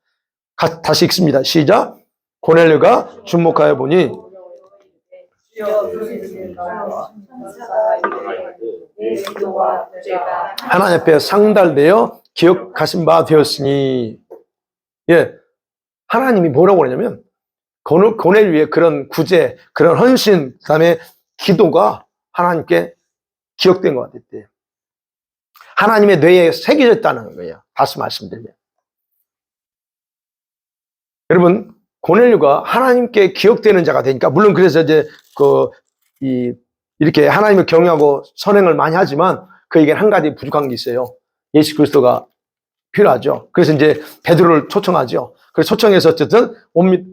다시 읽습니다. 시작. 고넬료가 주목하여 보니 하나님 앞에 상달되어 기억하신 바 되었으니, 하나님이 뭐라고 그러냐면 고넬료의 그런 구제, 그런 헌신, 그다음에 기도가 하나님께 기억된 것 같았대요. 하나님의 뇌에 새겨졌다는 거예요. 다시 말씀드리면, 여러분, 고넬료가 하나님께 기억되는 자가 되니까, 물론 그래서 이제 이렇게 하나님을 경외하고 선행을 많이 하지만 그에게는 한 가지 부족한 게 있어요. 예수 그리스도가 필요하죠. 그래서 이제 베드로를 초청하죠. 그래서 초청해서 어쨌든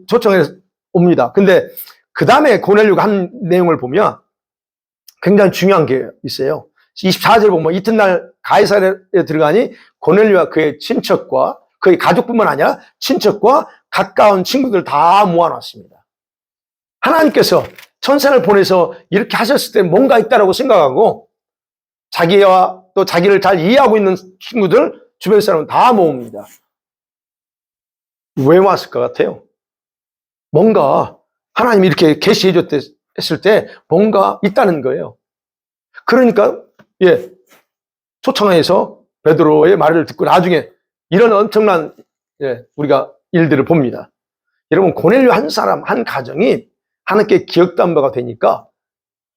초청해서 옵니다. 근데 그 다음에 고넬료가 한 내용을 보면 굉장히 중요한 게 있어요. 24절 보면 이튿날 가이사랴에 들어가니 고넬료와 그의 친척과 그의 가족뿐만 아니라 친척과 가까운 친구들 다 모아놨습니다. 하나님께서 천사를 보내서 이렇게 하셨을 때 뭔가 있다라고 생각하고 자기와 또 자기를 잘 이해하고 있는 친구들, 주변 사람은 다 모읍니다. 왜 왔을 것 같아요? 뭔가 하나님이 이렇게 계시해줬을 때 뭔가 있다는 거예요. 그러니까 초청해서 베드로의 말을 듣고 나중에 이런 엄청난 우리가 일들을 봅니다. 여러분, 고넬료 한 사람, 한 가정이 하나님께 기억된 바가 되니까,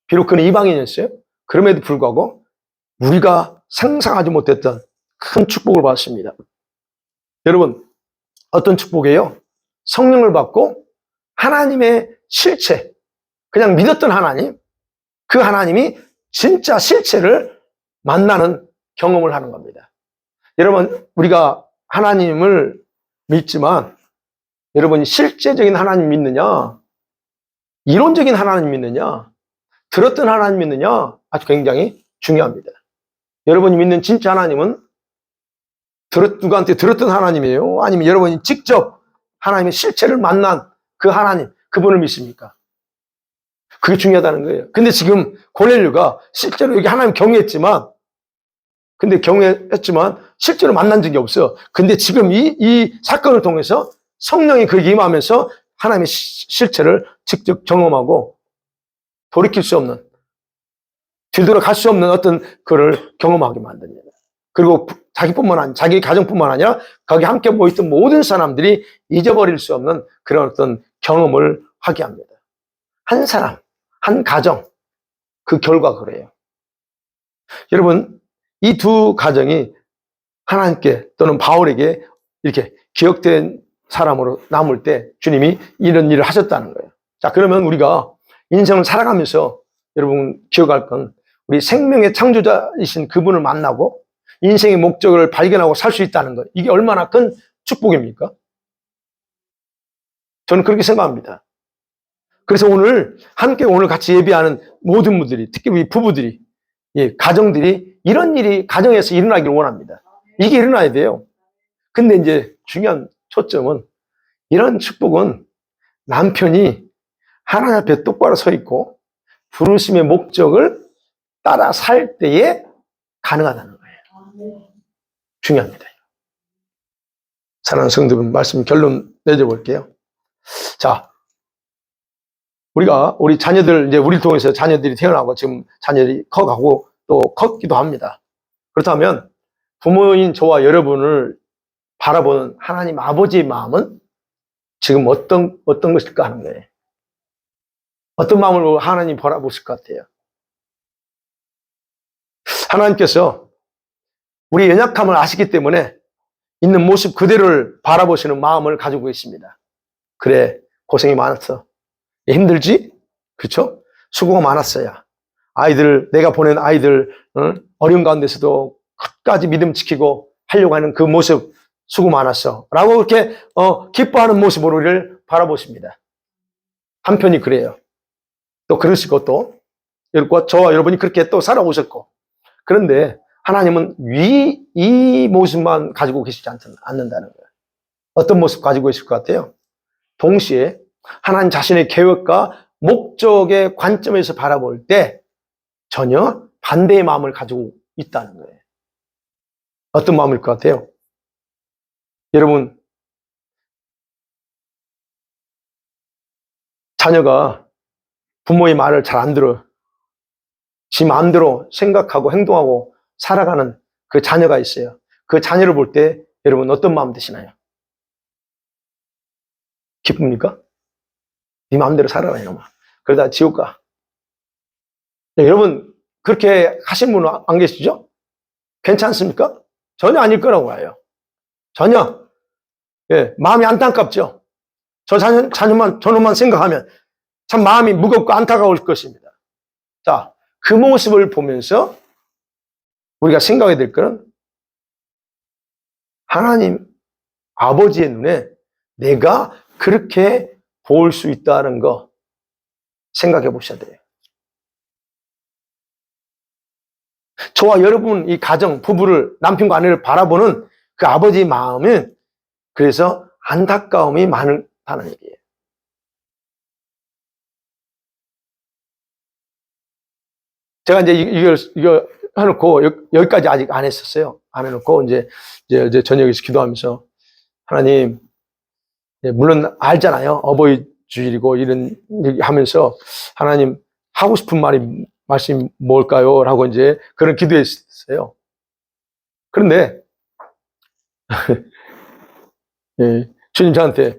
비록 그는 이방인이었어요. 그럼에도 불구하고 우리가 상상하지 못했던 큰 축복을 받았습니다. 여러분, 어떤 축복이에요? 성령을 받고 하나님의 실체, 그냥 믿었던 하나님, 그 하나님이 진짜 실체를 만나는 경험을 하는 겁니다. 여러분, 우리가 하나님을 믿지만 여러분이 실제적인 하나님 믿느냐, 이론적인 하나님 믿느냐, 들었던 하나님 믿느냐, 아주 굉장히 중요합니다. 여러분이 믿는 진짜 하나님은 누구한테 들었던 하나님이에요? 아니면 여러분이 직접 하나님의 실체를 만난 그 하나님, 그분을 믿습니까? 그게 중요하다는 거예요. 근데 지금 고넬료가 실제로 여기 하나님 경외했지만, 실제로 만난 적이 없어요. 근데 지금 이 사건을 통해서 성령이 그에게 임하면서 하나님의 실체를 직접 경험하고 돌이킬 수 없는, 뒤돌아갈 수 없는 어떤 그를 경험하게 만듭니다. 그리고 자기 가정뿐만 아니라 거기 함께 모였던 모든 사람들이 잊어버릴 수 없는 그런 어떤 경험을 하게 합니다. 한 사람, 한 가정, 그 결과가 그래요. 여러분, 이 두 가정이 하나님께 또는 바울에게 이렇게 기억된 사람으로 남을 때 주님이 이런 일을 하셨다는 거예요. 자, 그러면 우리가 인생을 살아가면서 여러분 기억할 건 우리 생명의 창조자이신 그분을 만나고 인생의 목적을 발견하고 살 수 있다는 것. 이게 얼마나 큰 축복입니까? 저는 그렇게 생각합니다. 그래서 함께 오늘 같이 예배하는 모든 분들이, 특히 우리 부부들이, 가정들이 이런 일이 가정에서 일어나기를 원합니다. 이게 일어나야 돼요. 근데 이제 중요한 초점은 이런 축복은 남편이 하나님 앞에 똑바로 서 있고 부르심의 목적을 따라 살 때에 가능하다는 거예요. 중요합니다. 사랑하는 성도분, 말씀 결론 내줘볼게요. 자, 우리 자녀들, 이제 우리를 통해서 자녀들이 태어나고 지금 자녀들이 커가고 또 컸기도 합니다. 그렇다면 부모인 저와 여러분을 바라보는 하나님 아버지의 마음은 지금 어떤 것일까 하는 거예요. 어떤 마음으로 하나님 바라보실 것 같아요? 하나님께서 우리 연약함을 아시기 때문에 있는 모습 그대로를 바라보시는 마음을 가지고 계십니다. 그래, 고생이 많았어. 힘들지? 그렇죠? 수고가 많았어야. 내가 보낸 아이들, 어려운 가운데서도 끝까지 믿음 지키고 하려고 하는 그 모습 수고 많았어. 라고 그렇게 기뻐하는 모습으로 우리를 바라보십니다. 한편이 그래요. 또 그러시고 또 저와 여러분이 그렇게 또 살아오셨고, 그런데 하나님은 이 모습만 가지고 계시지 않는다는 거예요. 어떤 모습 가지고 계실 것 같아요? 동시에 하나님 자신의 계획과 목적의 관점에서 바라볼 때 전혀 반대의 마음을 가지고 있다는 거예요. 어떤 마음일 것 같아요? 여러분, 자녀가 부모의 말을 잘 안 들어 지 마음대로 생각하고 행동하고 살아가는 그 자녀가 있어요. 그 자녀를 볼 때 여러분 어떤 마음 드시나요? 기쁩니까? 네 마음대로 살아라 이놈아. 그러다 지옥 가. 여러분 그렇게 하신 분 안 계시죠? 괜찮습니까? 전혀 아닐 거라고 봐요. 전혀. 마음이 안타깝죠? 저놈만 생각하면 참 마음이 무겁고 안타까울 것입니다. 자, 그 모습을 보면서 우리가 생각해야 될 것은 하나님 아버지의 눈에 내가 그렇게 볼 수 있다는 거 생각해 보셔야 돼요. 저와 여러분 이 가정, 부부를, 남편과 아내를 바라보는 그 아버지의 마음은 그래서 안타까움이 많다는 얘기예요. 제가 이제 이거 해놓고 여기까지 아직 안 했었어요. 안 해놓고 이제 저녁에서 기도하면서 하나님, 물론 알잖아요. 어버이 주일이고 이런 얘기 하면서 하나님 하고 싶은 말씀이 뭘까요? 라고 이제 그런 기도했어요. 그런데 주님 저한테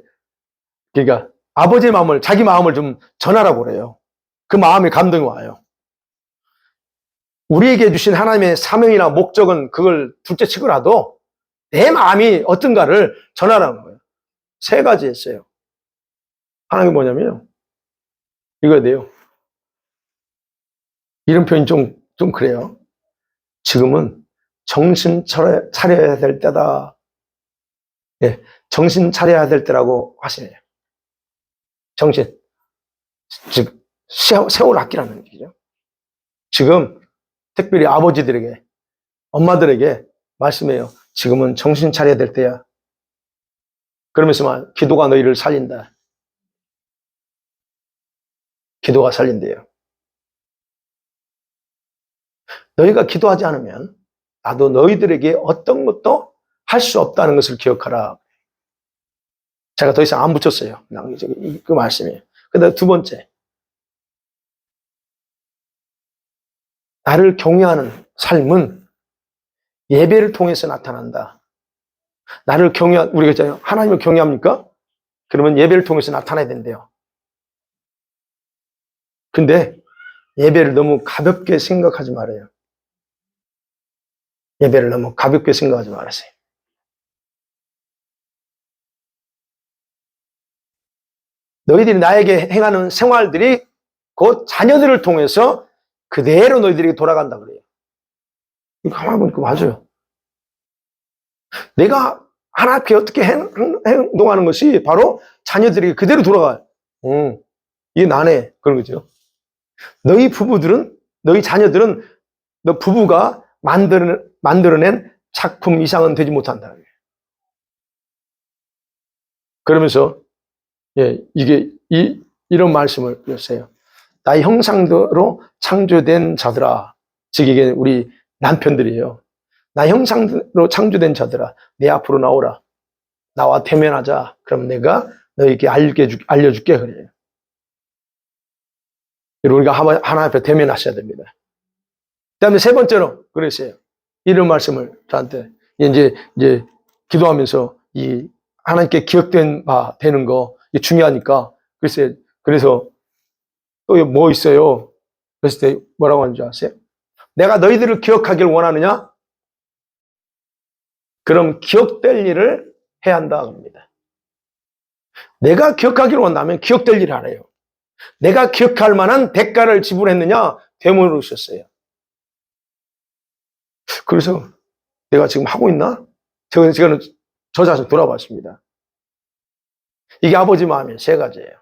그러니까 아버지의 마음을, 자기 마음을 좀 전하라고 그래요. 그 마음에 감동이 와요. 우리에게 주신 하나님의 사명이나 목적은 그걸 둘째 치고라도 내 마음이 어떤가를 전하라는 거예요. 세 가지 했어요. 하나님이 뭐냐면요, 이거야 돼요. 이런 표현이 좀 그래요. 지금은 정신 차려야 될 때다. 예, 정신 차려야 될 때라고 하시네요. 정신. 즉, 세월 아끼라는 얘기죠. 지금 특별히 아버지들에게, 엄마들에게 말씀해요. 지금은 정신 차려야 될 때야. 그러면서 기도가 너희를 살린다. 기도가 살린대요. 너희가 기도하지 않으면 나도 너희들에게 어떤 것도 할 수 없다는 것을 기억하라. 제가 더 이상 안 붙였어요. 그 말씀이에요. 그다음 두 번째. 나를 경외하는 삶은 예배를 통해서 나타난다. 나를 우리가 있잖아요. 하나님을 경외합니까? 그러면 예배를 통해서 나타나야 된대요. 근데 예배를 너무 가볍게 생각하지 말아요. 예배를 너무 가볍게 생각하지 말으세요. 너희들이 나에게 행하는 생활들이 곧 자녀들을 통해서 그대로 너희들에게 돌아간다 그래요. 이거 가만히 보니까 맞아요. 내가 하나님께 어떻게 행동하는 것이 바로 자녀들에게 그대로 돌아가요. 이게 나네. 그런 거죠. 너희 부부들은, 너희 자녀들은 너 부부가 만들어낸 작품 이상은 되지 못한다. 그러면서, 예, 이런 말씀을 드렸어요. 나의 형상대로 창조된 자들아. 즉, 이게 우리 남편들이에요. 나의 형상대로 창조된 자들아. 내 앞으로 나오라. 나와 대면하자. 그럼 내가 너에게 알려줄게. 그래요. 우리가 하나 앞에 대면하셔야 됩니다. 그 다음에 세 번째로, 그랬어요. 이런 말씀을 저한테, 이제 기도하면서 하나님께 기억된 바 되는 거, 이게 중요하니까. 그래서 또 뭐 있어요? 그랬을 때 뭐라고 하는 줄 아세요? 내가 너희들을 기억하길 원하느냐? 그럼 기억될 일을 해야 한다. 그럽니다. 내가 기억하기를 원한다면 기억될 일을 하래요. 내가 기억할 만한 대가를 지불했느냐? 되물으셨어요. 그래서 내가 지금 하고 있나? 저는 저 자신 돌아봤습니다. 이게 아버지 마음이에요. 세 가지예요.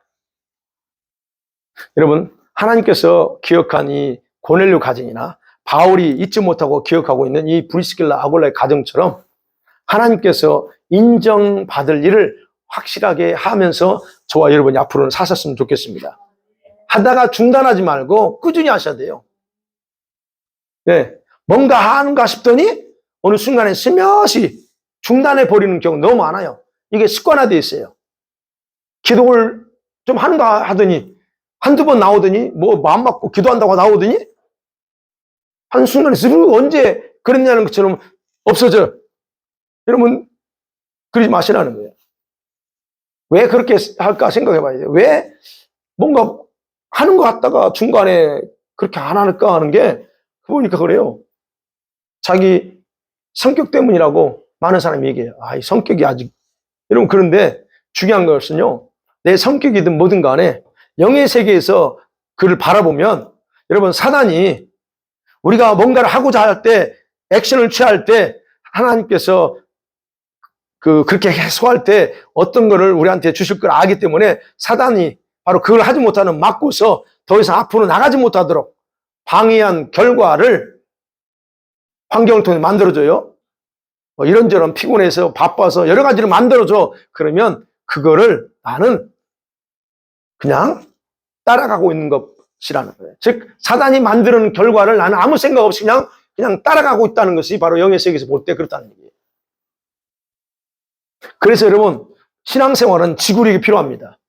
여러분, 하나님께서 기억한 이 고넬료 가정이나 바울이 잊지 못하고 기억하고 있는 이 브리스길라 아굴라의 가정처럼 하나님께서 인정받을 일을 확실하게 하면서 저와 여러분이 앞으로는 사셨으면 좋겠습니다. 하다가 중단하지 말고 꾸준히 하셔야 돼요. 네, 뭔가 하는가 싶더니 어느 순간에 스며시 중단해 버리는 경우 너무 많아요. 이게 습관화되어 있어요. 기도를 좀 하는가 하더니 한두 번 나오더니 뭐 마음 맞고 기도한다고 나오더니 한순간에 쓱 언제 그랬냐는 것처럼 없어져. 여러분 그러지 마시라는 거예요. 왜 그렇게 할까 생각해 봐야 돼요. 왜 뭔가 하는 것 같다가 중간에 그렇게 안 할까 하는 게 보니까 그래요. 자기 성격 때문이라고 많은 사람이 얘기해요. 이 성격이 아직 여러분 그런데 중요한 것은요. 내 성격이든 뭐든 간에 영의 세계에서 그를 바라보면 여러분 사단이 우리가 뭔가를 하고자 할 때 액션을 취할 때 하나님께서 그렇게 해소할 때 어떤 거를 우리한테 주실 걸 알기 때문에 사단이 바로 그걸 하지 못하는 막고서 더 이상 앞으로 나가지 못하도록 방해한 결과를 환경을 통해 만들어줘요. 이런저런 피곤해서 바빠서 여러 가지를 만들어줘. 그러면 그거를 나는 그냥 따라가고 있는 것이라는 거예요. 즉 사단이 만드는 결과를 나는 아무 생각 없이 그냥 따라가고 있다는 것이 바로 영의 세계에서 볼 때 그렇다는 얘기예요. 그래서 여러분 신앙생활은 지구력이 필요합니다.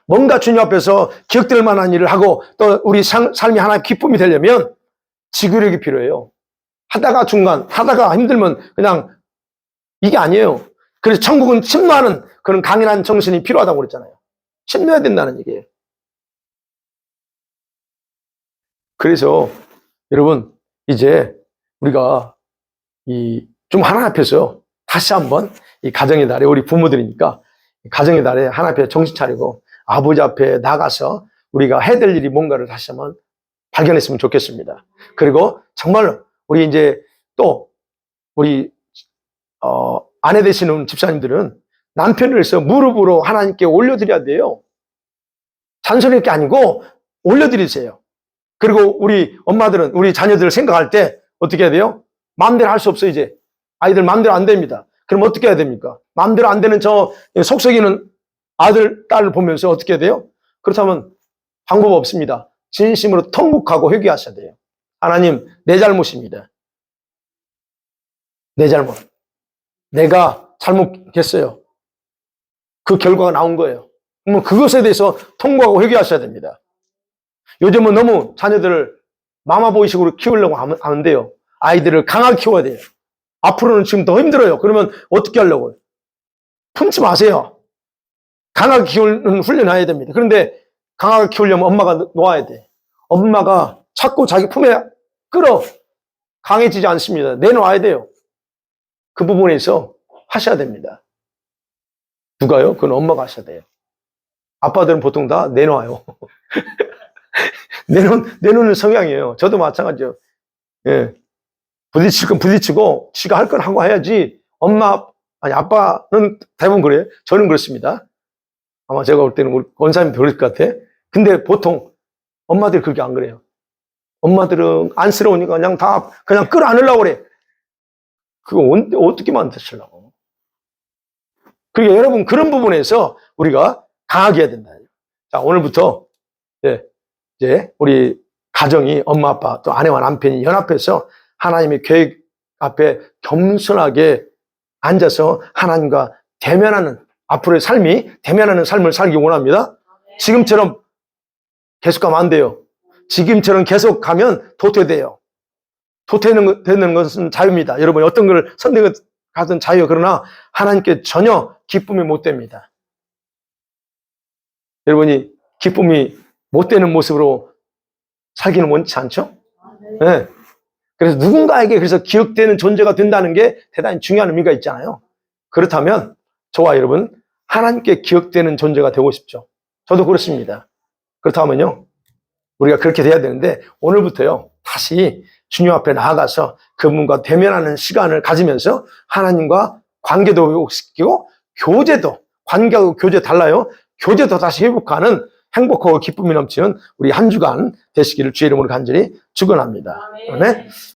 뭔가 주님 앞에서 기억될 만한 일을 하고 또 우리 삶이 하나의 기쁨이 되려면 지구력이 필요해요. 하다가 힘들면 그냥 이게 아니에요. 그래서 천국은 침노하는 그런 강인한 정신이 필요하다고 그랬잖아요. 침노해야 된다는 얘기예요. 그래서 여러분 이제 우리가 좀 하나님 앞에서 다시 한번 이 가정의 달에 우리 부모들이니까 가정의 달에 하나님 앞에 정신 차리고 아버지 앞에 나가서 우리가 해야 될 일이 뭔가를 다시 한번 발견했으면 좋겠습니다. 그리고 정말로 우리 이제 또 우리 아내 되시는 집사님들은 남편을 위해서 무릎으로 하나님께 올려드려야 돼요. 잔소리할 게 아니고 올려드리세요. 그리고 우리 엄마들은 우리 자녀들을 생각할 때 어떻게 해야 돼요? 마음대로 할 수 없어요. 이제 아이들 마음대로 안 됩니다. 그럼 어떻게 해야 됩니까? 마음대로 안 되는 저 속썩이는 아들, 딸을 보면서 어떻게 해야 돼요? 그렇다면 방법 없습니다. 진심으로 통곡하고 회개하셔야 돼요. 하나님, 내 잘못입니다. 내 잘못. 내가 잘못했어요. 그 결과가 나온 거예요. 그러면 그것에 대해서 통곡하고 회개하셔야 됩니다. 요즘은 너무 자녀들을 마마보이식으로 키우려고 하면 돼요. 아이들을 강하게 키워야 돼요. 앞으로는 지금 더 힘들어요. 그러면 어떻게 하려고요? 품지 마세요. 강하게 키우는 훈련을 해야 됩니다. 그런데 강하게 키우려면 엄마가 놓아야 돼. 엄마가 자꾸 자기 품에 끌어 강해지지 않습니다. 내놓아야 돼요. 그 부분에서 하셔야 됩니다. 누가요? 그건 엄마가 하셔야 돼요. 아빠들은 보통 다 내놔요. 내놓는 성향이에요. 저도 마찬가지죠. 예. 부딪힐 건 부딪히고, 지가 할 건 하고 해야지, 아빠는 대부분 그래요. 저는 그렇습니다. 아마 제가 볼 때는 우리 원사님 그럴 것 같아. 근데 보통 엄마들이 그렇게 안 그래요. 엄마들은 안쓰러우니까 그냥 끌어안으려고 그래. 그거 어떻게 만드시려고. 그러니까 여러분, 그런 부분에서 우리가 강하게 해야 된다. 자, 오늘부터, 이제 우리 가정이 엄마, 아빠, 또 아내와 남편이 연합해서 하나님의 계획 앞에 겸손하게 앉아서 하나님과 대면하는, 앞으로의 삶이 대면하는 삶을 살기 원합니다. 지금처럼 계속 가면 안 돼요. 지금처럼 계속 가면 도태돼요. 도태되는 것은 자유입니다. 여러분, 어떤 걸 선택하든 자유. 그러나 하나님께 전혀 기쁨이 못 됩니다. 여러분이 기쁨이 못 되는 모습으로 살기는 원치 않죠? 네. 그래서 누군가에게 그래서 기억되는 존재가 된다는 게 대단히 중요한 의미가 있잖아요. 그렇다면 저와 여러분, 하나님께 기억되는 존재가 되고 싶죠. 저도 그렇습니다. 그렇다면요, 우리가 그렇게 돼야 되는데, 오늘부터요, 다시 주님 앞에 나아가서 그분과 대면하는 시간을 가지면서 하나님과 관계도 회복시키고, 교제도, 관계하고 교제 달라요. 교제도 다시 회복하는 행복하고 기쁨이 넘치는 우리 한 주간 되시기를 주의 이름으로 간절히 축원합니다. 아멘.